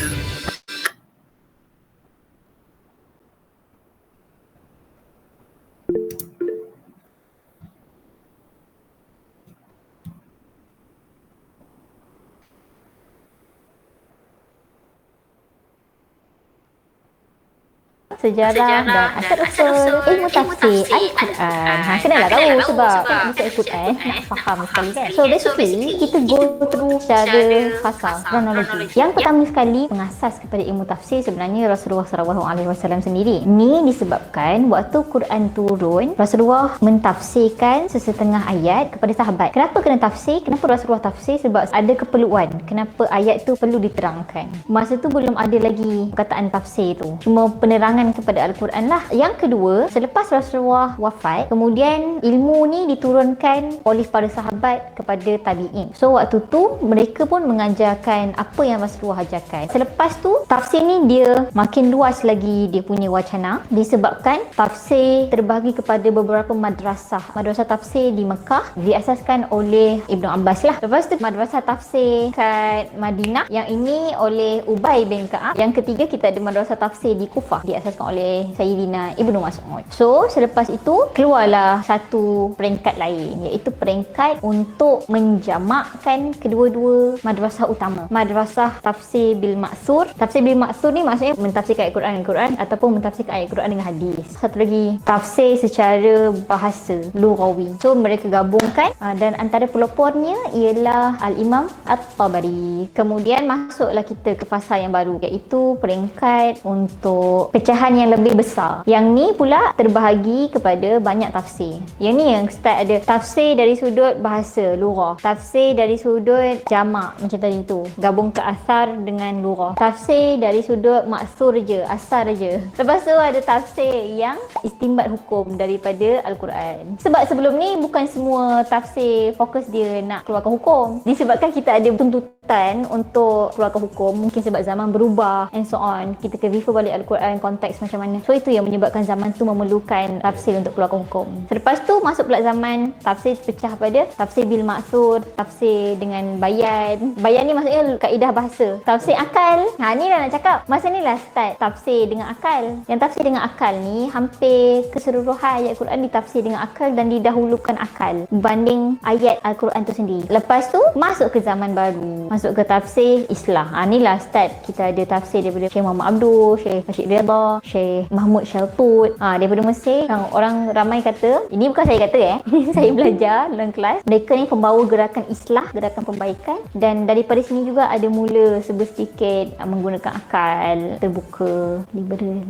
Sejarah dan asal-usul ilmu tafsir Al-Quran. Kenalah tahu sebab kan baca Al-Quran nak faham sekali kan. So basically kita go through secara khasar, kronologi. Yang pertama sekali, pengasas kepada ilmu tafsir sebenarnya Rasulullah SAW sendiri. Ini disebabkan waktu Quran turun, Rasulullah mentafsirkan sesetengah ayat kepada sahabat. Kenapa kena tafsir? Kenapa Rasulullah tafsir? Sebab ada keperluan. Kenapa ayat tu perlu diterangkan. Masa tu belum ada lagi perkataan tafsir tu. Cuma penerangan kepada Al-Quran lah. Yang kedua, selepas Rasulullah wafat, kemudian ilmu ni diturunkan oleh para sahabat kepada tabi'in. So waktu tu mereka pun mengajarkan apa yang Rasulullah ajarkan. Selepas tu tafsir ni dia makin luas lagi dia punya wacana, disebabkan tafsir terbahagi kepada beberapa madrasah. Madrasah tafsir di Mekah diasaskan oleh Ibnu Abbas lah. Lepas tu madrasah tafsir kat Madinah, yang ini oleh Ubay bin Ka'ab. Yang ketiga kita ada madrasah tafsir di Kufah, diasaskan oleh Sayyidina Ibnu Mas'ud. So selepas itu keluarlah satu peringkat lain, iaitu peringkat untuk menjamakkan kedua-dua madrasah utama. Madrasah tafsir bil ma'thur. Tafsir bil ma'thur ni maksudnya mentafsirkan ayat Quran dengan Quran ataupun mentafsirkan ayat Quran dengan hadis. Satu lagi tafsir secara bahasa lughawi. So mereka gabungkan dan antara pelopornya ialah Al-Imam At-Tabari. Kemudian masuklah kita ke fasa yang baru, iaitu peringkat untuk pecahan yang lebih besar. Yang ni pula terbahagi kepada banyak tafsir. Yang ni yang start ada tafsir dari sudut bahasa lughah, tafsir dari sudut jamak macam tadi tu, gabung ke asar dengan lughah, tafsir dari sudut maksur je, asar je. Lepas tu ada tafsir yang istinbat hukum daripada Al-Quran. Sebab sebelum ni bukan semua tafsir fokus dia nak keluarkan hukum, disebabkan kita ada tuntutan untuk keluarkan hukum, mungkin sebab zaman berubah and so on. Kita kena refer balik Al-Quran, konteks macam mana. So itu yang menyebabkan zaman tu memerlukan tafsir untuk keluarkan hukum. Selepas tu masuk pula zaman tafsir pecah pada tafsir bil ma'thur, tafsir dengan bayan. Bayan ni maksudnya kaedah bahasa. Tafsir akal. Ni lah nak cakap. Masa ni lah start tafsir dengan akal. Yang tafsir dengan akal ni hampir keseluruhan ayat Quran ditafsir dengan akal dan didahulukan akal berbanding ayat Al-Quran tu sendiri. Lepas tu masuk ke zaman baru. Masuk ke tafsir Islah. Ni lah start kita ada tafsir daripada Syekh Muhammad Abdul, Syekh Rashid Ridha, Syekh Mahmud Shaltut daripada Mesir. Orang ramai kata, ini bukan saya kata saya belajar dalam kelas, mereka ni pembawa gerakan islah, gerakan perbaikan, dan daripada sini juga ada mula sedikit menggunakan akal terbuka, liberal.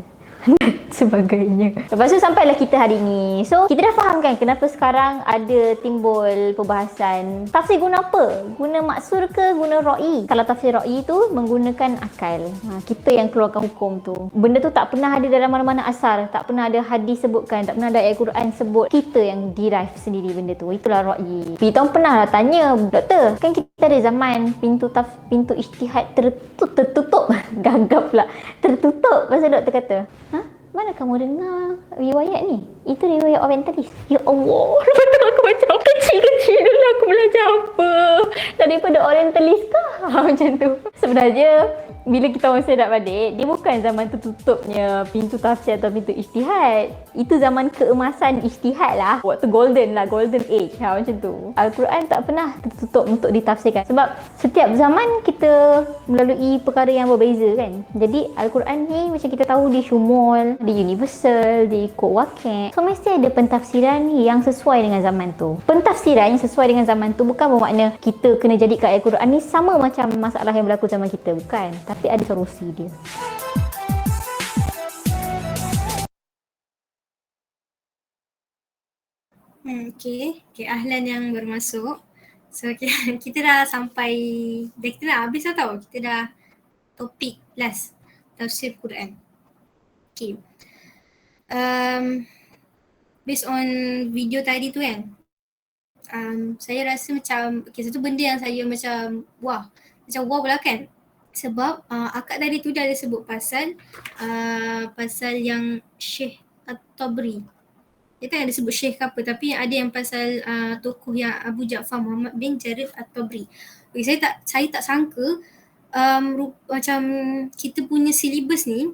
sebagainya. Lepas tu sampailah kita hari ni. So kita dah faham kan kenapa sekarang ada timbul perbahasan tafsir guna apa? Guna maksur ke guna ra'i? Kalau tafsir ra'i tu menggunakan akal. Kita yang keluarkan hukum tu. Benda tu tak pernah ada dalam mana-mana asar, tak pernah ada hadis sebutkan, tak pernah ada ayat Quran sebut. Kita yang derive sendiri benda tu. Itulah ra'i. Kita pernah lah tanya, doktor, kan kita ada zaman pintu ijtihad tertutup. Gagap pula. Tertutup. Pasal doktor kata, mana kamu dengar riwayat ni? Itu riwayat orientalis. Ya Allah, betul aku macam kecil-kecil dulu aku belajar apa? Daripada orientalis kah? Macam tu. Sebenarnya bila kita orang sedap balik, dia bukan zaman tertutupnya pintu tafsir atau pintu ijtihad. Itu zaman keemasan ijtihad lah. Waktu golden lah, golden age. Macam tu. Al-Quran tak pernah tertutup untuk ditafsirkan. Sebab setiap zaman kita melalui perkara yang berbeza kan. Jadi Al-Quran ni macam kita tahu dia syumul, dia universal, dia ikut wakil. So mesti ada pentafsiran yang sesuai dengan zaman tu. Pentafsiran yang sesuai dengan zaman tu bukan bermakna kita kena jadikan ayat Quran ni sama macam masalah yang berlaku zaman kita. Bukan. Tapi ada solusi dia. Okay, ahlan yang bermasuk. So kita dah sampai, kita dah habis dah tau. Kita dah topik last, tafsir Quran. Okay. Based on video tadi tu kan, saya rasa macam, satu benda yang saya macam wah pula kan. Sebab akak tadi tu dah ada sebut pasal yang Syekh At-Tabri. Dia tak ada sebut Syekh ke apa, tapi ada yang pasal tokoh yang Abu Ja'far Muhammad bin Jarir At-Tabri. Okay, saya tak sangka macam kita punya silibus ni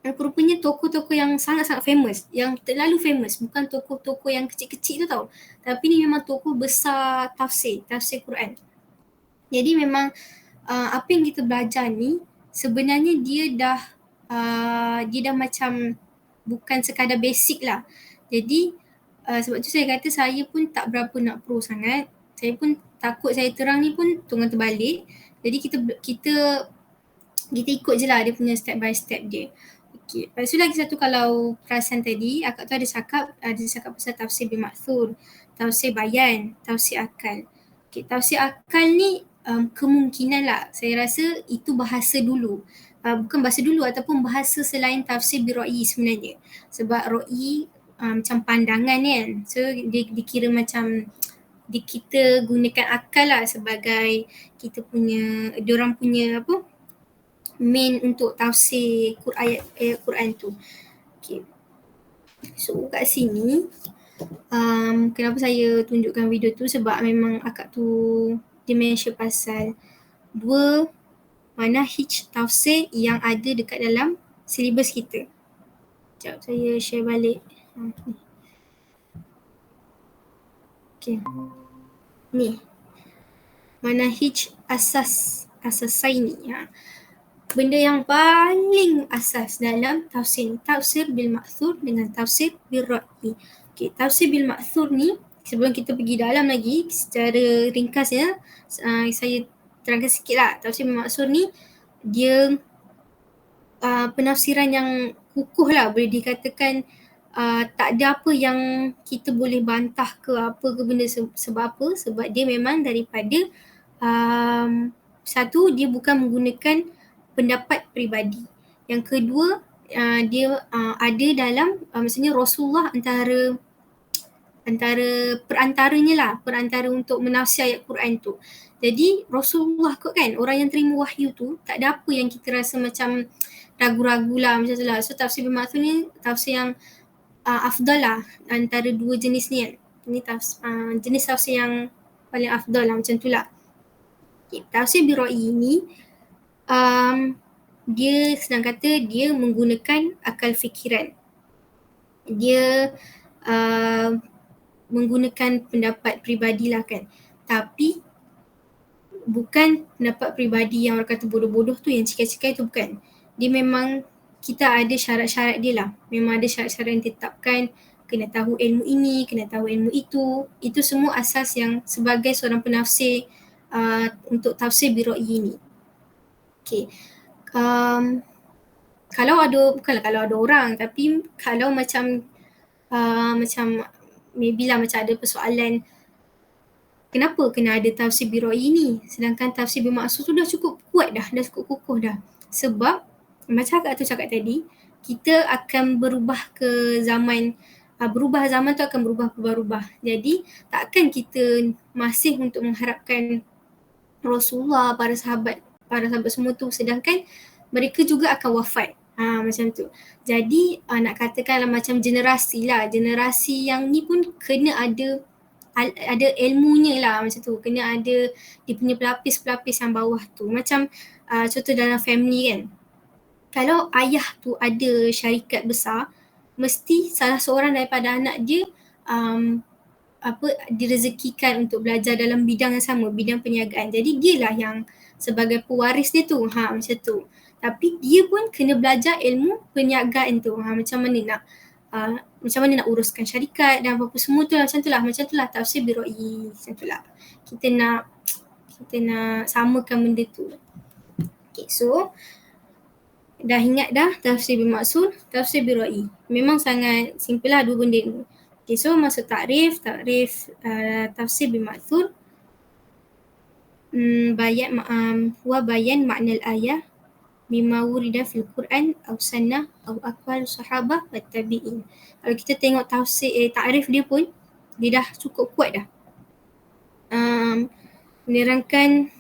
rupanya tokoh-tokoh yang sangat-sangat famous, yang terlalu famous, bukan tokoh-tokoh yang kecil-kecil tu tau. Tapi ni memang tokoh besar tafsir Quran. Jadi memang apa yang kita belajar ni sebenarnya dia dah macam bukan sekadar basic lah. Jadi sebab tu saya kata saya pun tak berapa nak pro sangat. Saya pun takut saya terang ni pun tunggang terbalik. Jadi kita ikut je lah dia punya step by step dia. Okay. Lepas tu lagi satu, kalau perasan tadi akak tu ada cakap pasal tafsir bil ma'thur, tafsir bayan, tafsir akal. Okay, tafsir akal ni kemungkinan lah saya rasa itu bahasa dulu. Bukan bahasa dulu ataupun bahasa selain tafsir bil ra'i sebenarnya. Sebab ra'i macam pandangan kan. So dia dikira macam kita gunakan akal lah sebagai kita punya, diorang punya apa, main untuk tafsir ayat Quran tu. Okay. So kat sini kenapa saya tunjukkan video tu, sebab memang akak tu dia mention pasal 2 manhaj tafsir yang ada dekat dalam silibus kita. Sekejap saya share balik. Okay. Ni. Manhaj asasaini. Benda yang paling asas dalam tafsir ni, tafsir bil ma'thur dengan tafsir bil ra'i. Okay, tafsir bil ma'thur ni, sebelum kita pergi dalam lagi, secara ringkasnya saya terangkan sikit lah. Tafsir bil ma'thur ni dia penafsiran yang kukuh lah, boleh dikatakan tak ada apa yang kita boleh bantah ke apa ke benda. Sebab apa? Sebab dia memang daripada satu, dia bukan menggunakan pendapat peribadi. Yang kedua, dia ada dalam maksudnya Rasulullah antara perantaranya lah, perantara untuk menafsir ayat Quran tu. Jadi Rasulullah kot kan, orang yang terima wahyu tu, tak ada apa yang kita rasa macam ragu-ragu lah macam tu lah. So tafsir bil ma'thur ni tafsir yang afdal lah antara 2 jenis ni kan. Ini jenis tafsir yang paling afdal lah, macam tu lah. Okay, tafsir bil ra'i ni dia senang kata dia menggunakan akal fikiran. Dia menggunakan pendapat peribadi lah kan. Tapi bukan pendapat peribadi yang orang kata bodoh-bodoh tu, yang cikai-cikai tu bukan. Dia memang kita ada syarat-syarat dia lah. Memang ada syarat-syarat yang ditetapkan. Kena tahu ilmu ini, kena tahu ilmu itu. Itu semua asas yang sebagai seorang penafsir untuk tafsir bil ra'i ni. Okay. kalau ada, bukanlah kalau ada orang, tapi kalau macam macam maybe lah macam ada persoalan kenapa kena ada tafsir biroi ni sedangkan tafsir bermaksud tu dah cukup kuat dah cukup kukuh dah. Sebab macam Kak tu cakap tadi, kita akan berubah ke zaman, berubah zaman tu akan berubah. Jadi takkan kita masih untuk mengharapkan Rasulullah, para sahabat semua tu sedangkan mereka juga akan wafat. Macam tu. Jadi nak katakanlah macam generasi yang ni pun kena ada ilmunya lah macam tu. Kena ada dia punya pelapis-pelapis yang bawah tu. Macam contoh dalam family kan. Kalau ayah tu ada syarikat besar, mesti salah seorang daripada anak dia direzekikan untuk belajar dalam bidang yang sama, bidang perniagaan. Jadi dialah yang sebagai pewaris dia tu. Macam tu. Tapi dia pun kena belajar ilmu perniagaan tu. Macam mana nak uruskan syarikat dan apa-apa semua tu lah. Macam tu lah tafsir biroi. Macam tu lah. Kita nak samakan benda tu. Okay, so dah ingat dah tafsir bermaksud, tafsir biroi. Memang sangat simple lah dua benda ni. Okay, so masuk takrif tafsir bermaksud bayan makna al-ayah bima wurida fil Quran aw sunnah aw aqwal sahabah wa tabi'in. Kalau kita tengok takrif dia pun dia dah cukup kuat dah. Menerangkan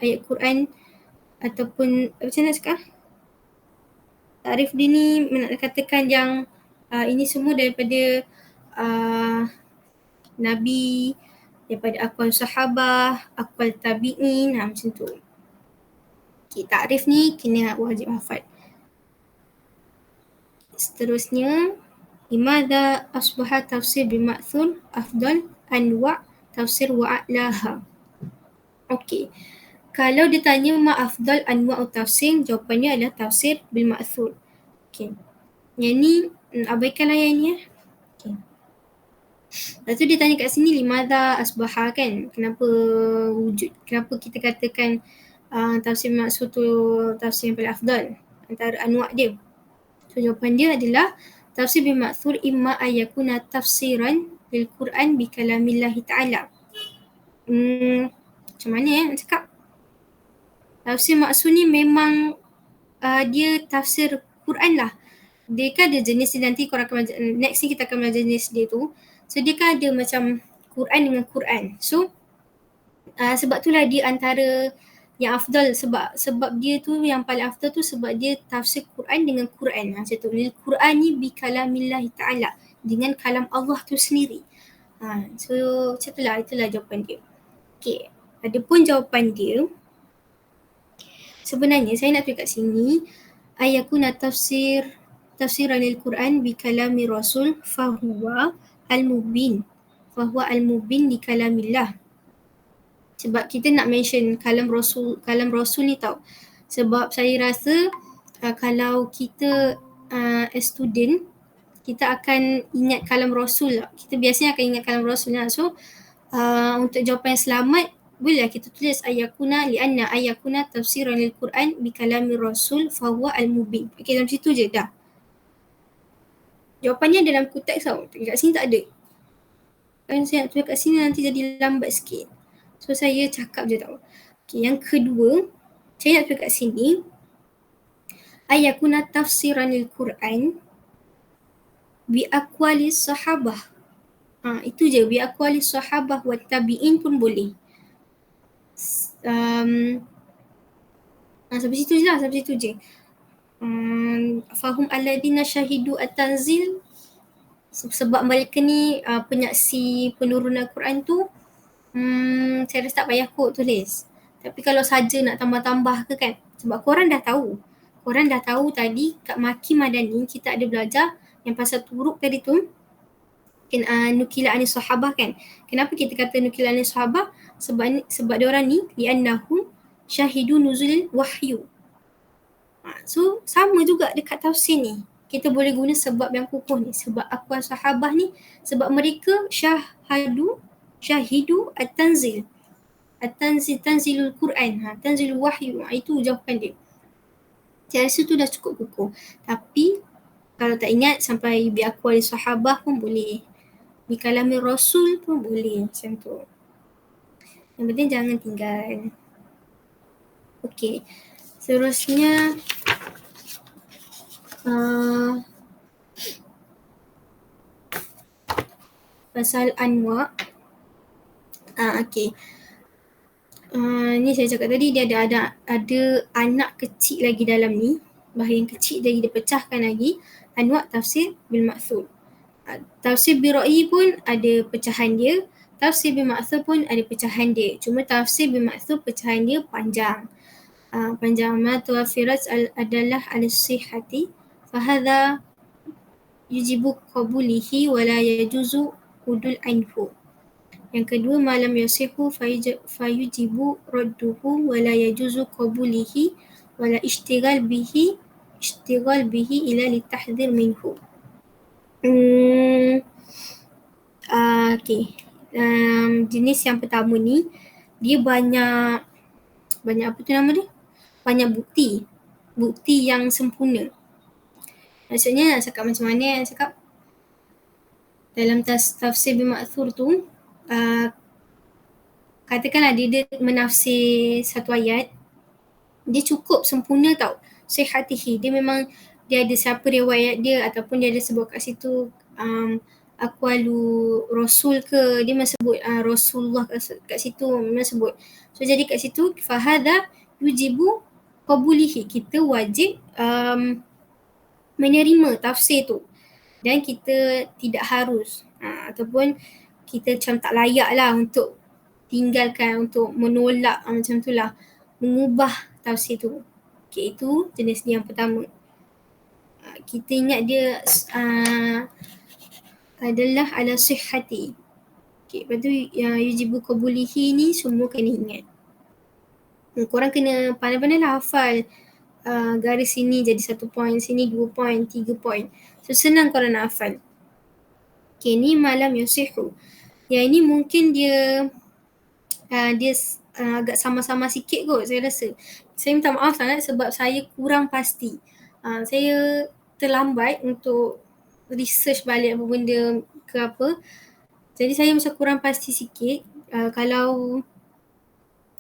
ayat Quran ataupun macam mana cakap? Takrif dia ni nak katakan yang ini semua daripada Nabi, daripada aqwal sahabah, aqwal tabi'in, macam tu. Okay, takrif ni kena wajib hafal. Seterusnya, limadha asbaha tafsir bimakthul afdal anwa' tafsir wa'a'laha. Okay, kalau dia tanya ma afdal anwa' tafsir, jawapannya adalah tafsir bilmakthul. Okay, yang ni abaikanlah yang ni. Okay. Lepas tu dia tanya kat sini limadha asbaha kan, kenapa kita katakan tafsir maksud tu tafsir yang paling afdal antara anwa' dia. So jawapan dia adalah tafsir bimakthur imma ayakuna tafsiran bil Quran bi kalamillahi ta'ala. Macam mana nak cakap? Tafsir maksud ni memang dia tafsir Quran lah. Dia kan ada jenis dia, nanti korang akan belajar, next ni kita akan belajar jenis dia tu. So dia kan ada macam Quran dengan Quran. So sebab itulah dia antara yang afdal, sebab dia tu yang paling afdal tu sebab dia tafsir Quran dengan Quran. Macam tu. Quran ni bi kalamillahi ta'ala, dengan kalam Allah tu sendiri. So macam itulah jawapan dia. Okay, adapun jawapan dia sebenarnya saya nak tulis kat sini ayakuna tafsiran al-Quran bi kalami Rasul fahuwa al-mubin di kalamillah. Sebab kita nak mention kalam Rasul ni tau. Sebab saya rasa kalau kita as student, kita akan ingat kalam Rasul. Kita biasanya akan ingat kalam Rasul. So untuk jawapan yang selamat, bolehlah kita tulis lianna ayakuna tafsiran al-Quran bi kalami Rasul fahuwa al-mubin. Okay, dalam situ je dah. Jawapannya dalam konteks tau. Kat sini tak ada. Kan saya nak tulis kat sini nanti jadi lambat sikit. So saya cakap je tau. Okay, yang kedua, saya nak tulis kat sini ayakuna tafsiranil Quran bi aqwalis sahabah. Itu je, bi aqwalis sahabah wa tabi'in pun boleh. Sampai situ je. Fahum alladhina syahidu at-tanzil, sebab mereka ni penyaksi penurunan Quran tu. Saya rasa tak payah kot tulis. Tapi kalau saja nak tambah-tambah ke kan, sebab korang dah tahu tadi kat Maki Madani kita ada belajar yang pasal turuk tadi tu, nukila anis sahabah kan. Kenapa kita kata nukila anis sahabah? Sebab diorang ni li'annahum syahidu nuzul wahyu. So sama juga dekat tafsir ni. Kita boleh guna sebab yang kukuh ni, sebab aqwal sahabah ni, sebab mereka syahidu at-tanzil. At-tanzilul Quran, tanzilul wahyu. Itu jawapan dia. Saya rasa tu dah cukup kukuh. Tapi kalau tak ingat sampai bi aqwali sahabah pun boleh. Bi kalamir rasul pun boleh macam tu. Yang penting jangan tinggal. Okey. Seterusnya pasal anwa'. Okey. Ni saya cakap tadi dia ada anak kecil lagi dalam ni. Bahagian kecil lagi dia pecahkan lagi. Anwa' tafsir bil ma'thur. Tafsir bil ra'yi pun ada pecahan dia. Tafsir bil ma'thur pun ada pecahan dia. Cuma tafsir bil ma'thur pecahan dia panjang. Panjang. Ma tuwafirat adalah al-sihhati. Fahadha yujibu qabulihi wala yajuzu udul anhu. Yang kedua, malam yasihu fayujibu radduhu wala yajuzu qabulihi wala ishtighal bihi ila litahdhir minhu. Okey. Jenis yang pertama ni dia banyak apa tu nama dia? Banyak bukti yang sempurna. Maksudnya nak cakap macam mana? Nak cakap dalam tafsir bil ma'thur tu, katakanlah dia menafsir satu ayat, dia cukup sempurna tau. Sihhatihi, dia memang dia ada siapa riwayat dia ataupun dia ada sebut kat situ aqwalu rasul ke, dia memang sebut Rasulullah kat situ, memang sebut. So jadi kat situ fahadha yujibu qabulihi, kita wajib menerima tafsir tu dan kita tidak harus ataupun kita macam tak layak lah untuk tinggalkan, untuk menolak macam tu lah, mengubah tafsir tu. Okay, itu jenis yang pertama. Kita ingat dia adalah ala sihhati. Okay, lepas tu yujibu qabulihi ni semua kena ingat. Korang kena pandai-pandai lah hafal. Garis sini jadi 1 point, sini 2 point, 3 point. So senang korang nak hafal. Okay, ni malam yusihu. Yang ini mungkin dia agak sama-sama sikit kot saya rasa. Saya minta maaf sangat sebab saya kurang pasti. Saya terlambat untuk research balik apa benda ke apa. Jadi saya macam kurang pasti sikit. Kalau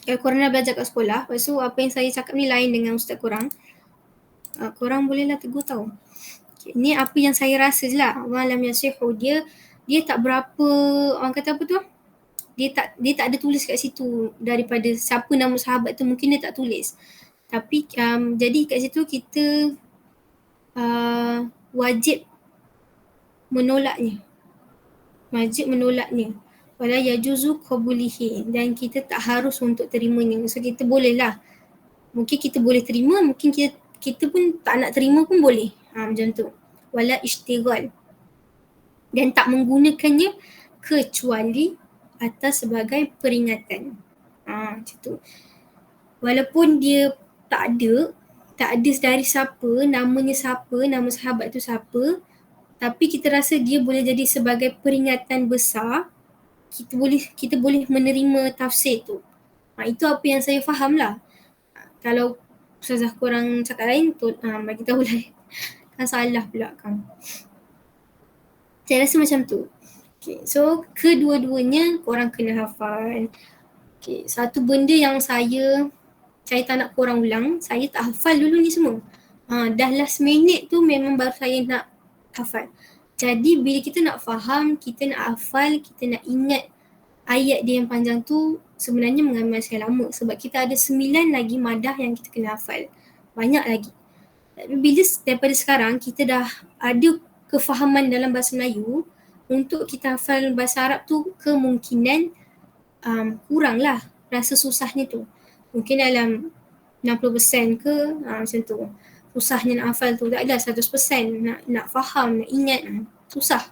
korang dah belajar kat sekolah, lepas tu apa yang saya cakap ni lain dengan ustaz korang, korang bolehlah tegur tau. Okay, ni apa yang saya rasa je lah. Malam yasihu dia tak berapa, orang kata apa tu, dia tak ada tulis kat situ daripada siapa nama sahabat tu, mungkin dia tak tulis. Tapi jadi kat situ kita wajib menolaknya. Wala yajuzu qabulihi, dan kita tak harus untuk terimanya. So kita boleh lah. Mungkin kita boleh terima, mungkin kita pun tak nak terima pun boleh. Macam tu. Wala ishtighal. Dan tak menggunakannya kecuali atas sebagai peringatan. Macam tu. Walaupun dia tak ada dari siapa, namanya siapa, nama sahabat tu siapa, tapi kita rasa dia boleh jadi sebagai peringatan besar, kita boleh menerima tafsir tu. Itu apa yang saya faham lah. Kalau ustazah korang cakap lain tu, bagi tahu lah. Kan salah pula kan. Saya rasa macam tu. Okay, so kedua-duanya korang kena hafal. Okay, satu benda yang saya tak nak korang ulang, saya tak hafal dulu ni semua. Dah last minute tu memang baru saya nak hafal. Jadi bila kita nak faham, kita nak hafal, kita nak ingat ayat dia yang panjang tu, sebenarnya mengambil masa yang lama sebab kita ada 9 lagi madah yang kita kena hafal. Banyak lagi. Tapi bila daripada sekarang kita dah ada kefahaman dalam bahasa Melayu, untuk kita hafal bahasa Arab tu kemungkinan kurang lah rasa susahnya tu. Mungkin dalam 60% ke macam tu. Susahnya nak hafal tu, tak ada 100% nak faham, nak ingat, susah.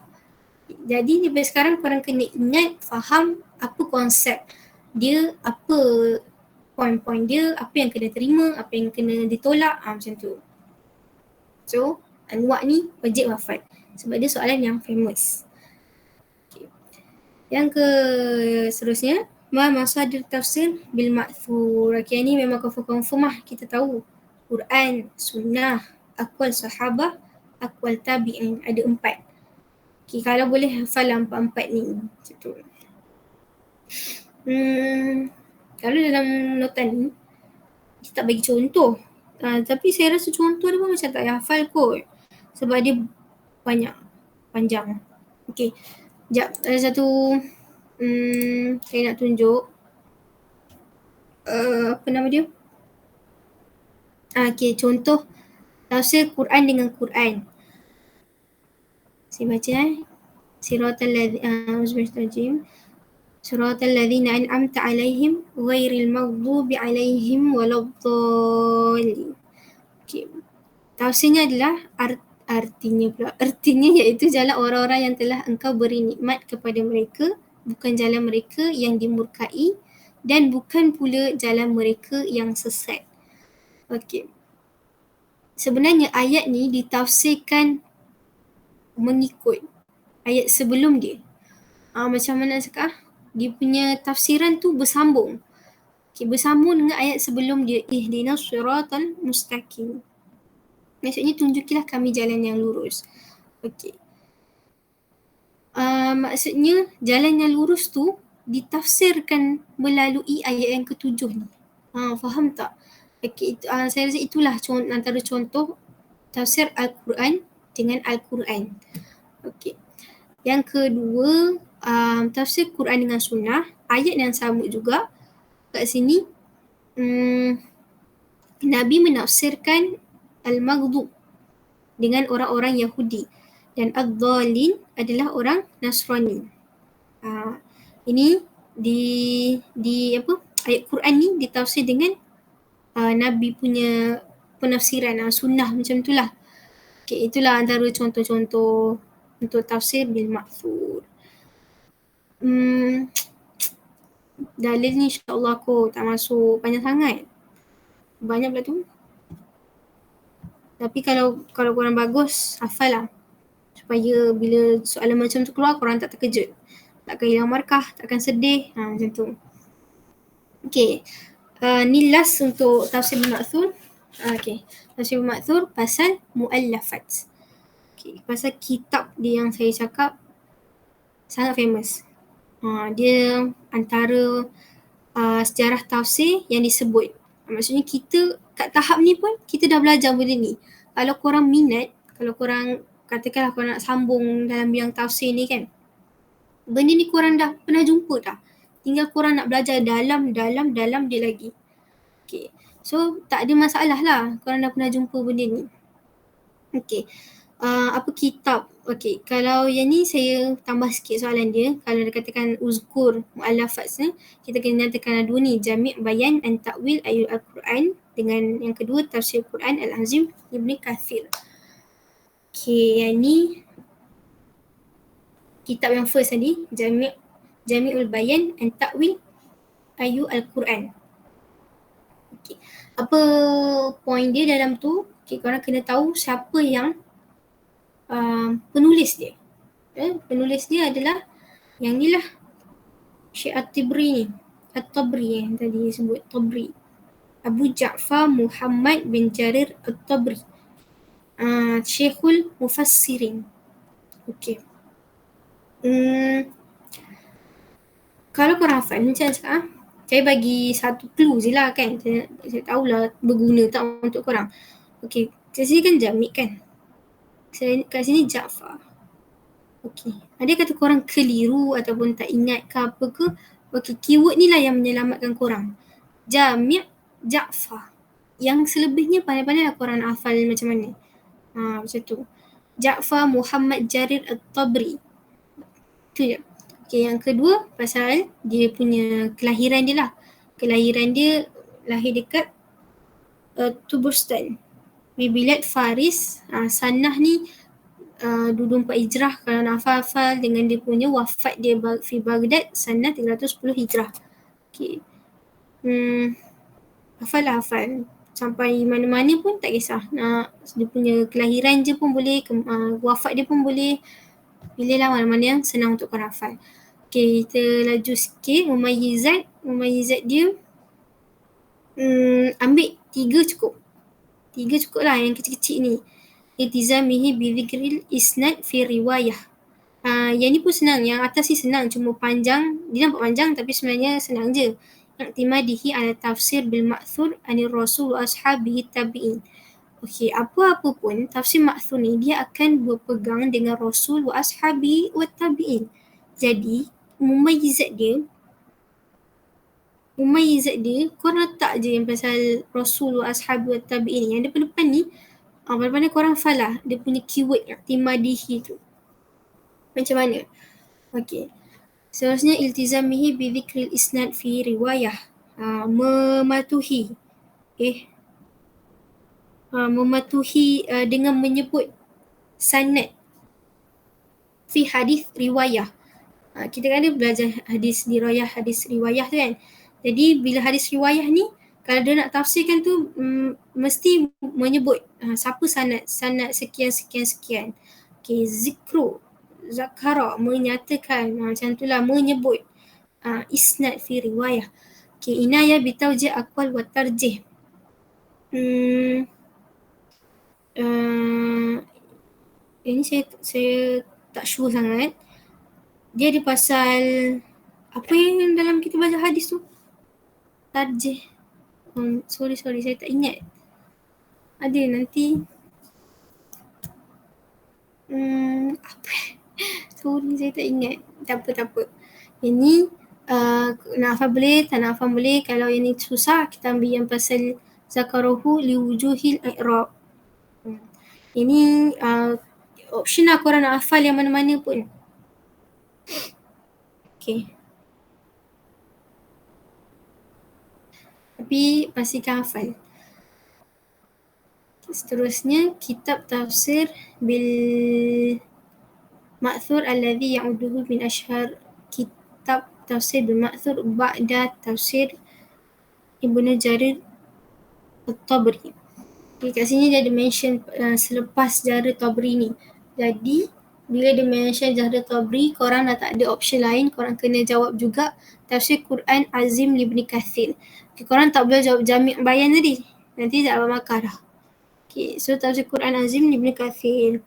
Jadi daripada sekarang korang kena ingat, faham apa konsep dia, apa poin-poin dia, apa yang kena terima, apa yang kena ditolak, macam tu. So anwa' ni wajib hafal sebab dia soalan yang famous. Okay. Yang seterusnya, ma masadir tafsir bil ma'thur. Okay, ni memang confirm lah kita tahu Quran, sunnah, aqwal sahabah, aqwal tabi'in. Ada 4. Okay, kalau boleh hafal 4-4 ni. Macam tu. Kalau dalam nota ni, kita tak bagi contoh. Tapi saya rasa contoh dia pun macam tak payah hafal kot. Sebab dia banyak, panjang. Okay, sekejap. Ada satu saya nak tunjuk. Apa nama dia? Okay, contoh tafsir Quran dengan Quran. Saya baca Siratal ladzina an'amta alaihim ghairil maghdubi alaihim waladdallin. Okay. Tafsirnya adalah artinya iaitu jalan orang-orang yang telah engkau beri nikmat kepada mereka, bukan jalan mereka yang dimurkai dan bukan pula jalan mereka yang sesat. Okey. Sebenarnya ayat ni ditafsirkan mengikut ayat sebelum dia. Macam mana cakap? Dia punya tafsiran tu bersambung. Okay, bersambung dengan ayat sebelum dia. Ihdinas siratal mustaqim. Maksudnya tunjukilah kami jalan yang lurus. Okey. Maksudnya jalan yang lurus tu ditafsirkan melalui ayat yang ketujuh ni. Faham tak? Okey, saya rasa itulah antara contoh tafsir Al-Quran dengan Al-Quran. Okey. Yang kedua, tafsir Quran dengan sunnah, ayat yang sama juga. Kat sini, Nabi menafsirkan Al-Maghdub dengan orang-orang Yahudi dan Ad-Dhalin adalah orang Nasrani. Ini di ayat Quran ni ditafsir dengan Nabi punya penafsiran, sunnah macam itulah. Okay, itulah antara contoh-contoh untuk tafsir bil ma'thur. Dalil ni insyaAllah aku tak masuk panjang sangat. Banyak pula tu. Tapi kalau korang bagus, hafal lah. Supaya bila soalan macam tu keluar, korang tak terkejut. Takkan hilang markah, takkan sedih. Macam tu. Okay. Ni last untuk tafsir bil ma'thur. Okay. Tafsir bil ma'thur pasal mu'allafat. Okay. Pasal kitab dia yang saya cakap sangat famous. Dia antara sejarah tafsir yang disebut. Maksudnya kita kat tahap ni pun kita dah belajar benda ni. Kalau korang minat, kalau korang katakanlah korang nak sambung dalam bidang tafsir ni kan, benda ni korang dah pernah jumpa dah. Tinggal korang nak belajar dalam dia lagi. Okay. So tak ada masalah lah korang dah pernah jumpa benda ni. Okay. Apa kitab? Okay, kalau yang ni saya tambah sikit soalan dia. Kalau dia katakan uzkur mu'allafat, kita kena nyatakan dua ni, Jami' Bayan and Ta'wil Ayul Al-Quran, dengan yang kedua tafsir Quran Al-Azim Ibn Kathir. Okay, yang ni kitab yang first tadi, Jami'ul Bayan and Ta'wil Ayul Al-Quran. Okay. Apa point dia dalam tu? Okay, korang kena tahu siapa yang penulis dia. Penulis dia adalah yang ni lah, Syekh At-Tabri ni. At-Tabri yang tadi sebut, Tabri. Abu Ja'far Muhammad bin Jarir At-Tabri. Syekhul Mufassirin. Okay. Kalau korang hafal, macam cakap, saya bagi satu clue je lah kan. Saya tahulah berguna tak untuk korang. Okay, kat sini kan Jami' kan. Kat sini Ja'far. Okey. Ada kata korang keliru ataupun tak ingat ke apa ke? Okey, keyword ni lah yang menyelamatkan korang. Jami' Ja'far. Yang selebihnya pandai-pandai lah korang nak hafal macam mana. Macam tu. Ja'far Muhammad Jarir At-Tabri. Tu je. Okey, yang kedua pasal dia punya kelahiran dia lah. Kelahiran dia lahir dekat Tuburstan. Bibilad Faris. Sanah ni 24 Hijrah kalau nak hafal dengan dia punya wafat dia fi Baghdad sanah 310 Hijrah. Okay. Hafal. Sampai mana-mana pun tak kisah. Dia punya kelahiran je pun boleh, wafat dia pun boleh. Pilihlah mana-mana yang senang untuk korang hafal. Okay, kita laju sikit. Mumayyizat dia ambil 3 cukup. 3 cukup lah yang kecil-kecil ni. Iltizamihi bidhikril isnad fi riwayah. Yang ni pun senang, yang atas ni senang, cuma panjang, dia nampak panjang tapi sebenarnya senang je. I'timadihi ala tafsir bil ma'thur anir rasul wa ashabihi tabi'in. Okey, apa-apa pun tafsir ma'thur ni dia akan berpegang dengan rasul wa ashabi wa tabi'in. Jadi mumayyizat dia korang letak je yang pasal rasul wa ashabi wa tabi'in. Yang depan-depan ni pada korang falah dia punya keyword i'timadihi tu. Macam mana? Okey. Seterusnya iltizamihi bi dzikril isnad fi riwayah. Mematuhi dengan menyebut sanad fi hadis riwayah. Kita kan ada belajar hadis riwayah tu kan. Jadi bila hadis riwayah ni kalau dia nak tafsirkan tu mesti menyebut siapa sanad sekian. Okey, zikru, zakara, menyatakan, macam itulah, menyebut isnad fi riwayah. Okey, inayah bitawjih aqwal wa tarjih. Ini saya tak sure sangat. Dia ada pasal apa yang dalam kita belajar hadis tu? Tarjih. Sorry saya tak ingat. Ada nanti apa? Sorry saya tak ingat. Tak apa. Yang ni nak hafal boleh, tak nak hafal boleh. Kalau yang ni susah kita ambil yang pasal zakaruhu liwujuhil i'rab. Ini option lah korang nak hafal yang mana-mana pun. Okay. Tapi pastikan hafal. Seterusnya kitab tafsir bil ma'thur alladhi ya'uduhu min ashhar. Kitab tafsir bil ma'thur ba'da tafsir Ibnu Jarir At-Tabari. Okay, kat sini dia ada mention selepas Jarir Tabari ni. Jadi bila dia mention Jarir Tabari, korang dah tak ada option lain, korang kena jawab juga tafsir Quran Azim Ibn Kathir. Okay, korang tak boleh jawab Jami' Bayan tadi, nanti tak dapat markah dah. Okay, so tafsir Quran Azim Ibn Kathir.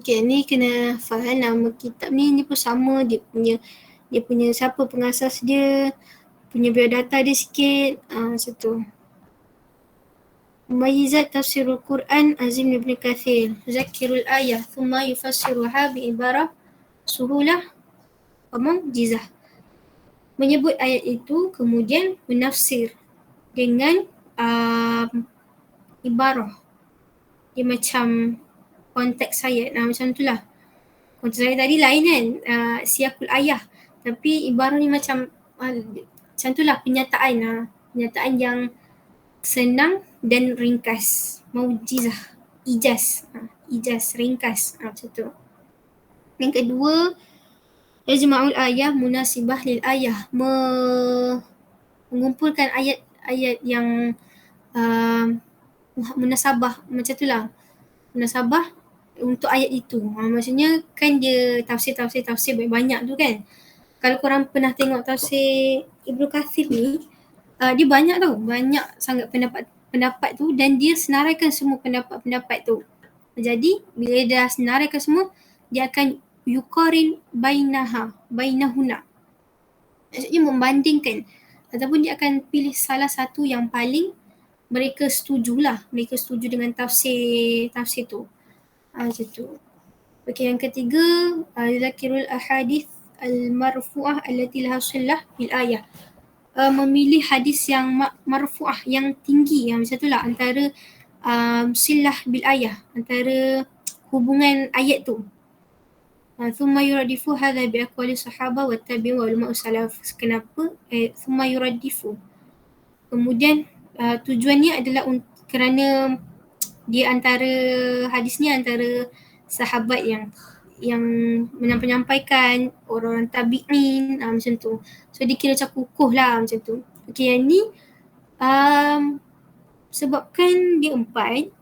Okay, ni kena faham nama kitab ni pun sama, dia punya siapa pengasas dia, punya biodata dia sikit, macam tu. Mumayyizat tafsirul Quran Azim Ibn Kathir. Zakirul ayah thumma yufassiruha bi ibarah suhulah wa mu'jizah. Menyebut ayat itu kemudian menafsir dengan ibarah. Dia macam konteks ayat, macam itulah. Konteks ayat tadi lain kan, siyakul ayah. Tapi ibarah ni macam itulah penyataan yang senang dan ringkas. Mu'jizah, ijaz, ringkas, macam tu. Yang kedua, yajma'ul ayah munasibah lil ayah, mengumpulkan ayat-ayat yang munasabah, macam itulah, munasabah untuk ayat itu. Maksudnya kan dia tafsir banyak tu kan. Kalau korang pernah tengok tafsir Ibnu Kathir ni, dia banyak sangat pendapat tu, dan dia senaraikan semua pendapat tu. Jadi bila dia senaraikan semua, dia akan yuqarin bainahuna. Maksudnya membandingkan, ataupun dia akan pilih salah satu yang paling mereka setuju dengan tafsir tu. Macam tu. Okey, yang ketiga, zakirul ahadith al-marfu'ah allati laha shillah bil ayah. Memilih hadis yang marfu'ah, yang tinggi, yang macam itulah, antara sillah bil ayah, antara hubungan ayat tu. Thumma yuradifu hadha bi aqwali sahabah wa tabi'in wa ulama' salaf. Kenapa? Thumma yuradifu. Kemudian tujuannya adalah kerana dia antara hadis ni antara sahabat yang menyampaikan, orang-orang tabi'in, macam tu. So dia kira macam kukuh lah, macam tu. Okay, yang ni sebabkan dia 4,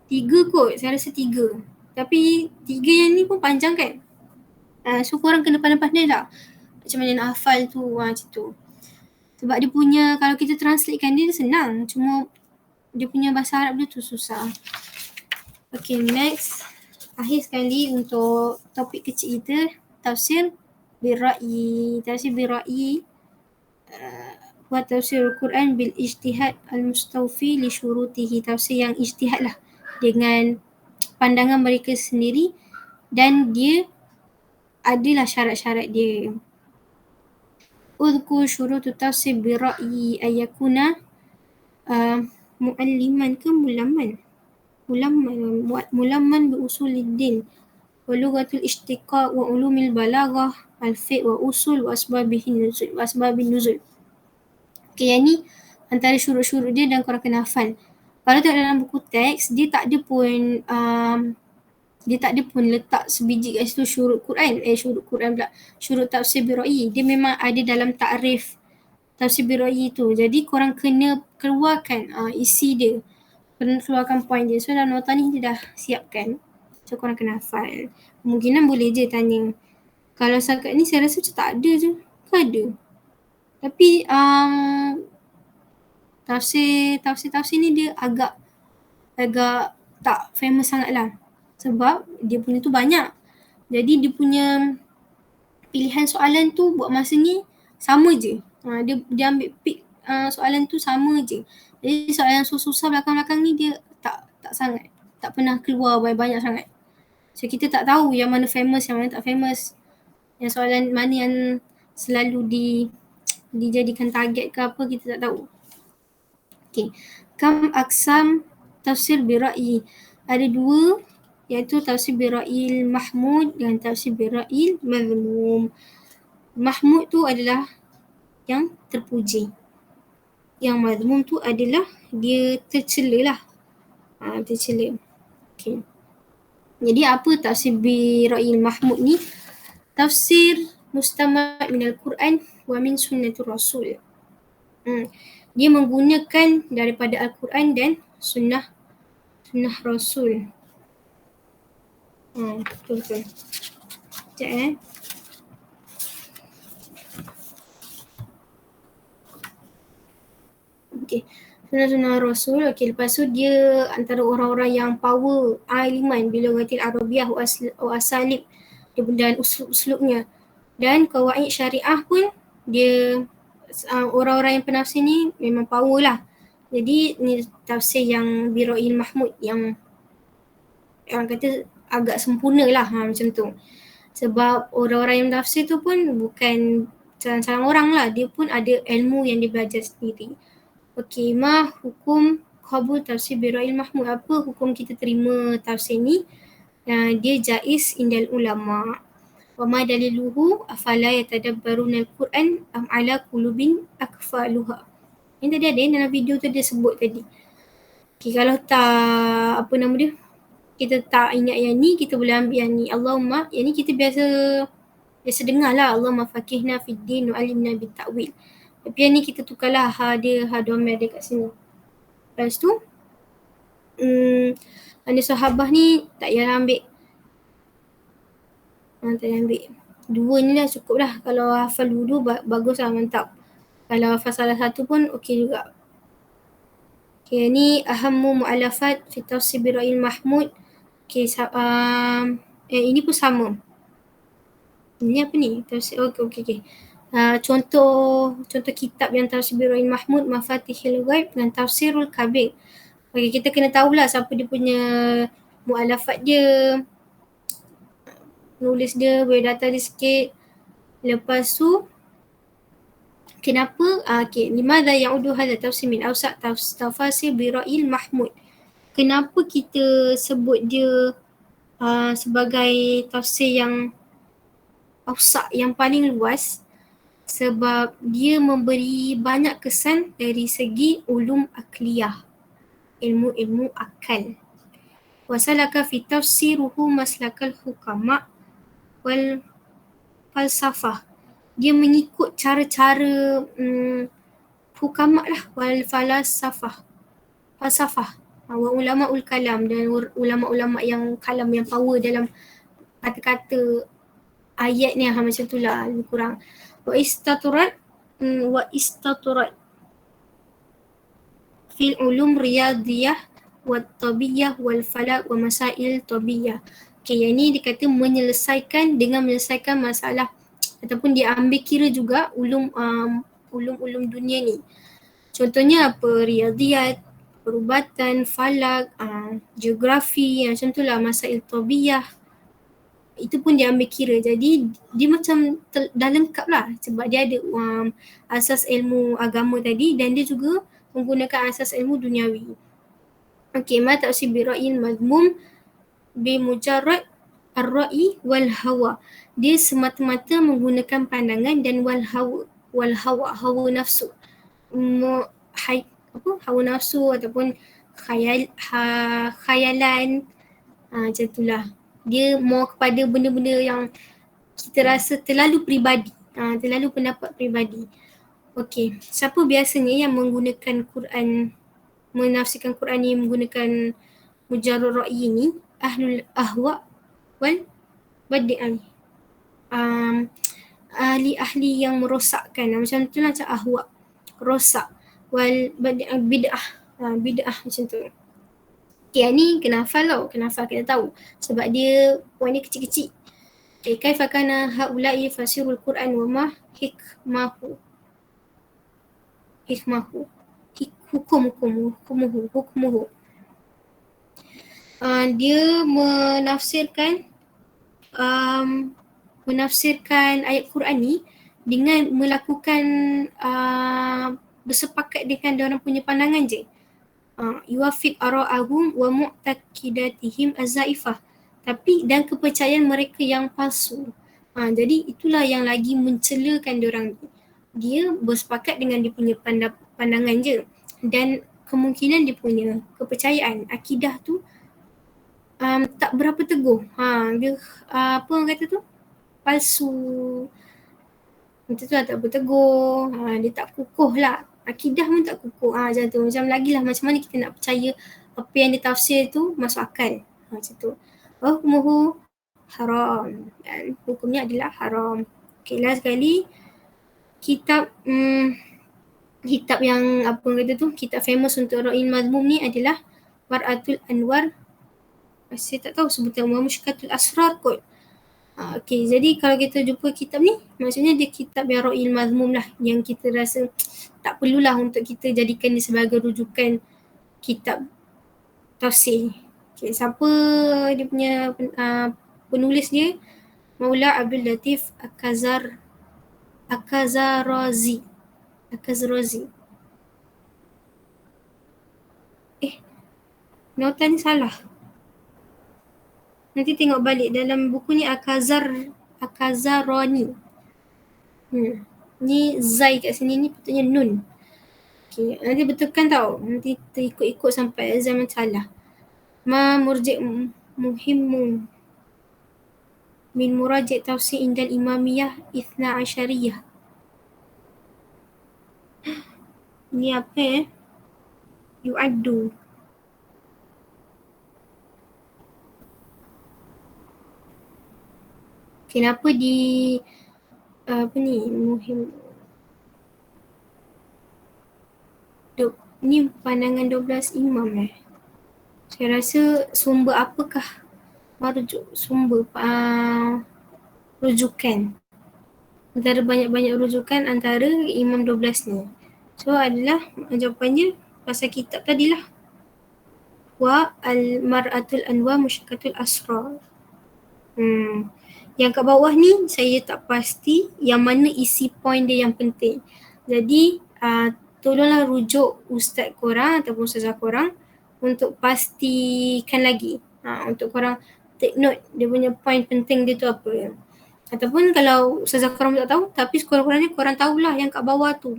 3 kot, saya rasa 3. Tapi 3 yang ni pun panjang kan. So korang kena pandai-pandai lah macam mana nak hafal tu, macam tu. Sebab dia punya, kalau kita translatekan dia senang, cuma dia punya bahasa Arab dia tu susah. Okay, next. Akhir sekali untuk topik kecil kita, tafsir birra'yi. Tafsir birra'yi wa tafsir Al-Quran bil ijtihad al-mustawfi li syurutihi. Tafsir yang ijtihad lah dengan pandangan mereka sendiri dan dia adalah syarat-syarat dia. Udhkur syurutu tafsir birra'yi ayakuna mu'alliman ke mulaman? Mulaman bi usuliddin wa lughatul ishtiqaq wa ulumil balaghah al-fiqh wa usul wa asbabin nuzul. Okay, yang ni antara syurut-syurut dia dan korang kena hafal. Kalau tak dalam buku teks, dia tak ada pun letak sebiji kat situ syurut tafsir birra'yi. Dia memang ada dalam takrif tafsir birra'yi tu. Jadi korang kena keluarkan isi dia, kena keluarkan point dia. So dalam nota ni dia dah siapkan, so korang kena hafal. Kemungkinan boleh je tanya. Kalau setakat ni saya rasa macam tak ada je. Ke ada? Tapi tafsir ni dia agak tak famous sangat lah. Sebab dia punya tu banyak. Jadi dia punya pilihan soalan tu buat masa ni sama je. Dia ambil pick soalan tu sama je. Jadi soalan susah belakang-belakang ni dia tak sangat. Tak pernah keluar banyak sangat. So kita tak tahu yang mana famous, yang mana tak famous. Yang soalan mana yang selalu dijadikan target ke apa, kita tak tahu. Okay. Kam aksam tafsir birra'yi. Ada dua, iaitu tafsir birra'il mahmud dan tafsir birra'il mazmum. Mahmud tu adalah yang terpuji. Yang mazmum tu adalah dia tercela lah. Tercela. Okay. Jadi apa tafsir birra'il mahmud ni? Tafsir mustama' minal Quran wa min sunnatul Rasul. Dia menggunakan daripada Al-Quran dan sunnah Rasul. Betul. Sekejap Okay. Sunnah Rasul. Okay, lepas tu dia antara orang-orang yang power aliman bila lughatil Arabiyah wa asalib dan uslub-uslubnya. Dan kawaid syariah pun dia orang-orang yang penafsir ni memang power lah. Jadi ni tafsir yang birra'il mahmud yang kata agak sempurna lah macam tu. Sebab orang-orang yang tafsir tu pun bukan salah-salah orang lah. Dia pun ada ilmu yang dia belajar sendiri. Okey, hukum qabul tafsir birra'il mahmud. Apa hukum kita terima tafsir ni? Dia jaiz indal ulama'. Wa ma daliluhu afala yatadabbaruna al-Quran am ala qulubin akfaluha. Ini tadi ada dalam video tu dia sebut tadi. Okay, kalau tak kita tak ingat yang ni, kita boleh ambil yang ni. Allahumma, yang ni kita biasa dengar lah. Allahumma faqihna fid din wa alimna bit ta'wil. Tapi yang ni kita tukarlah domir dia kat sini. Lepas tu ada sahabah ni tak payah ambil. Tak payah ambil. Dua ni lah cukup lah. Kalau hafal dua bagus lah, mantap. Kalau hafal salah satu pun okey juga. Okay, ni ahammu mu'alafat fi tafsir birra'il mahmud. Okay, ini pun sama. Ini apa ni? Tafsir, okay. Contoh kitab yang tafsir birra'il mahmud, Mafatihul Ghaib dan Tafsirul Kabir. Okay, kita kena tahulah siapa dia punya mu'alafat dia, nulis dia, boleh data dia sikit. Lepas tu kenapa limadha ya'udu hadha tafsir min awsa' tafsir birra'il mahmud. Kenapa kita sebut dia sebagai tafsir yang awsa', yang paling luas? Sebab dia memberi banyak kesan dari segi ulum akliyah, ilmu akal. Wasalaka fi tafsiruhu maslakal hukama' wal falsafah. Dia mengikut cara-cara hukama' lah, wal falsafah wa ulama' kalam dan ulama' yang kalam, yang power dalam kata-kata ayat ni macam tu lah lebih kurang. Wa istaturat fil ulum riyadiyah wa tabiyah wal falak wa masail tabiyah. Okay, yang ni dia kata menyelesaikan dengan menyelesaikan masalah ataupun dia ambil kira juga ulum-ulum dunia ni. Contohnya apa? Riyadiyat, perubatan, falak, geografi, macam tu lah, masail tabiyah. Itu pun dia ambil kira. Jadi dia macam dah lengkap lah sebab dia ada asas ilmu agama tadi dan dia juga menggunakan asas ilmu duniawi. Okey, ma tafsir bi ra'yin madmum bi mujarrad ar-ra'i wal hawa. Dia semata-mata menggunakan pandangan dan wal hawa nafsu. Hawa nafsu ataupun khayalan, macam itulah. Dia more kepada benda-benda yang kita rasa terlalu peribadi, terlalu pendapat peribadi. Okey, siapa biasanya yang menggunakan Quran, menafsirkan Quran ni menggunakan mujarrad ra'yi ni? Ahlul ahwa wal badi'ah. Ahli-ahli yang merosakkan, macam tu lah, macam ahwa, rosak, wal bid'ah, bid'ah macam tu. Okay, ni kena hafal tau, kena hafal, kita tahu sebab dia poin dia kecil-kecil. Okay, kaifa kana haula'i fasirul Quran wa ma hikmahu. Hukmuhu. Dia menafsirkan ayat Quran ni dengan melakukan bersepakat dengan dia orang punya pandangan je. Yuwafiq ara'ahum wa mu'taqidatihim az-zaifah. Tapi dan kepercayaan mereka yang palsu. Jadi itulah yang lagi mencelakan dia orang. Dia bersepakat dengan dia punya pandangan je dan kemungkinan dia punya kepercayaan akidah tu tak berapa teguh. Dia apa orang kata tu? Palsu. Macam tu lah, tak berteguh. Dia tak kukuh lah. Akidah pun tak kukuh. Macam tu. Macam lagi lah macam mana kita nak percaya apa yang dia tafsir tu masuk akal. Macam tu. Hukmuhu haram. Dan hukumnya adalah haram. Okay, last sekali. Kitab yang apa kata tu, kitab famous untuk Ra'in Madmum ni adalah War'atul Anwar. Saya tak tahu sebutan Mushkatul Asrar kot. Okay, jadi kalau kita jumpa kitab ni, maksudnya dia kitab yang Ra'in Madmum lah, yang kita rasa tak perlulah untuk kita jadikan dia sebagai rujukan kitab tafsir. Okay, siapa dia punya penulis dia? Maula Abdul Latif Akazarazi. Notan ni salah. Nanti tengok balik dalam buku ni Akazaroni. Ni Zai kat sini ni patutnya Nun. Okay, nanti betulkan tau. Nanti terikut-ikut sampai exam yang salah. Ma murji' muhimmun min muraji' tafsir indal imamiyah Ithna Asyariyah. Ni apa Yu'addu. Kenapa di apa ni muhim ni pandangan 12 imam Saya rasa sumber apakah sumber rujukan antara banyak-banyak rujukan antara imam 12 ni. So adalah jawapannya pasal kitab tadilah. Wa al-mar'atul anwa musyakatul asrar. Yang kat bawah ni saya tak pasti yang mana isi point dia yang penting. Jadi tolonglah rujuk ustaz korang ataupun ustazah korang untuk pastikan lagi. Untuk korang take note dia punya point penting dia tu apa. Ataupun kalau ustazah korang tak tahu, tapi sekurang-kurangnya korang tahulah yang kat bawah tu.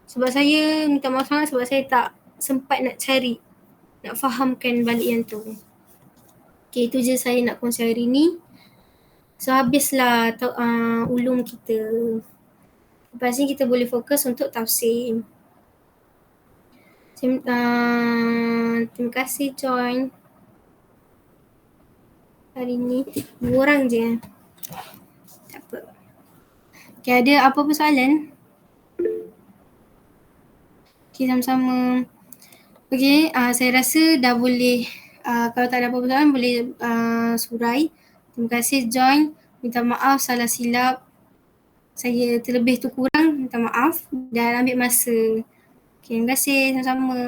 Sebab saya minta maaf sangat sebab saya tak sempat nak cari, nak fahamkan balik yang tu. Okay, itu je saya nak kongsi hari ni. So habislah ulum kita. Lepas ni kita boleh fokus untuk tafsir. Terima kasih join hari ni. 2 orang je. Tak apa. Okay, ada apa-apa soalan? Okay, sama-sama. Okey, saya rasa dah boleh, kalau tak ada apa-apa soalan boleh surai. Terima kasih John. Minta maaf salah silap. Saya terlebih tu kurang, minta maaf dan ambil masa. Okay, terima kasih sama-sama.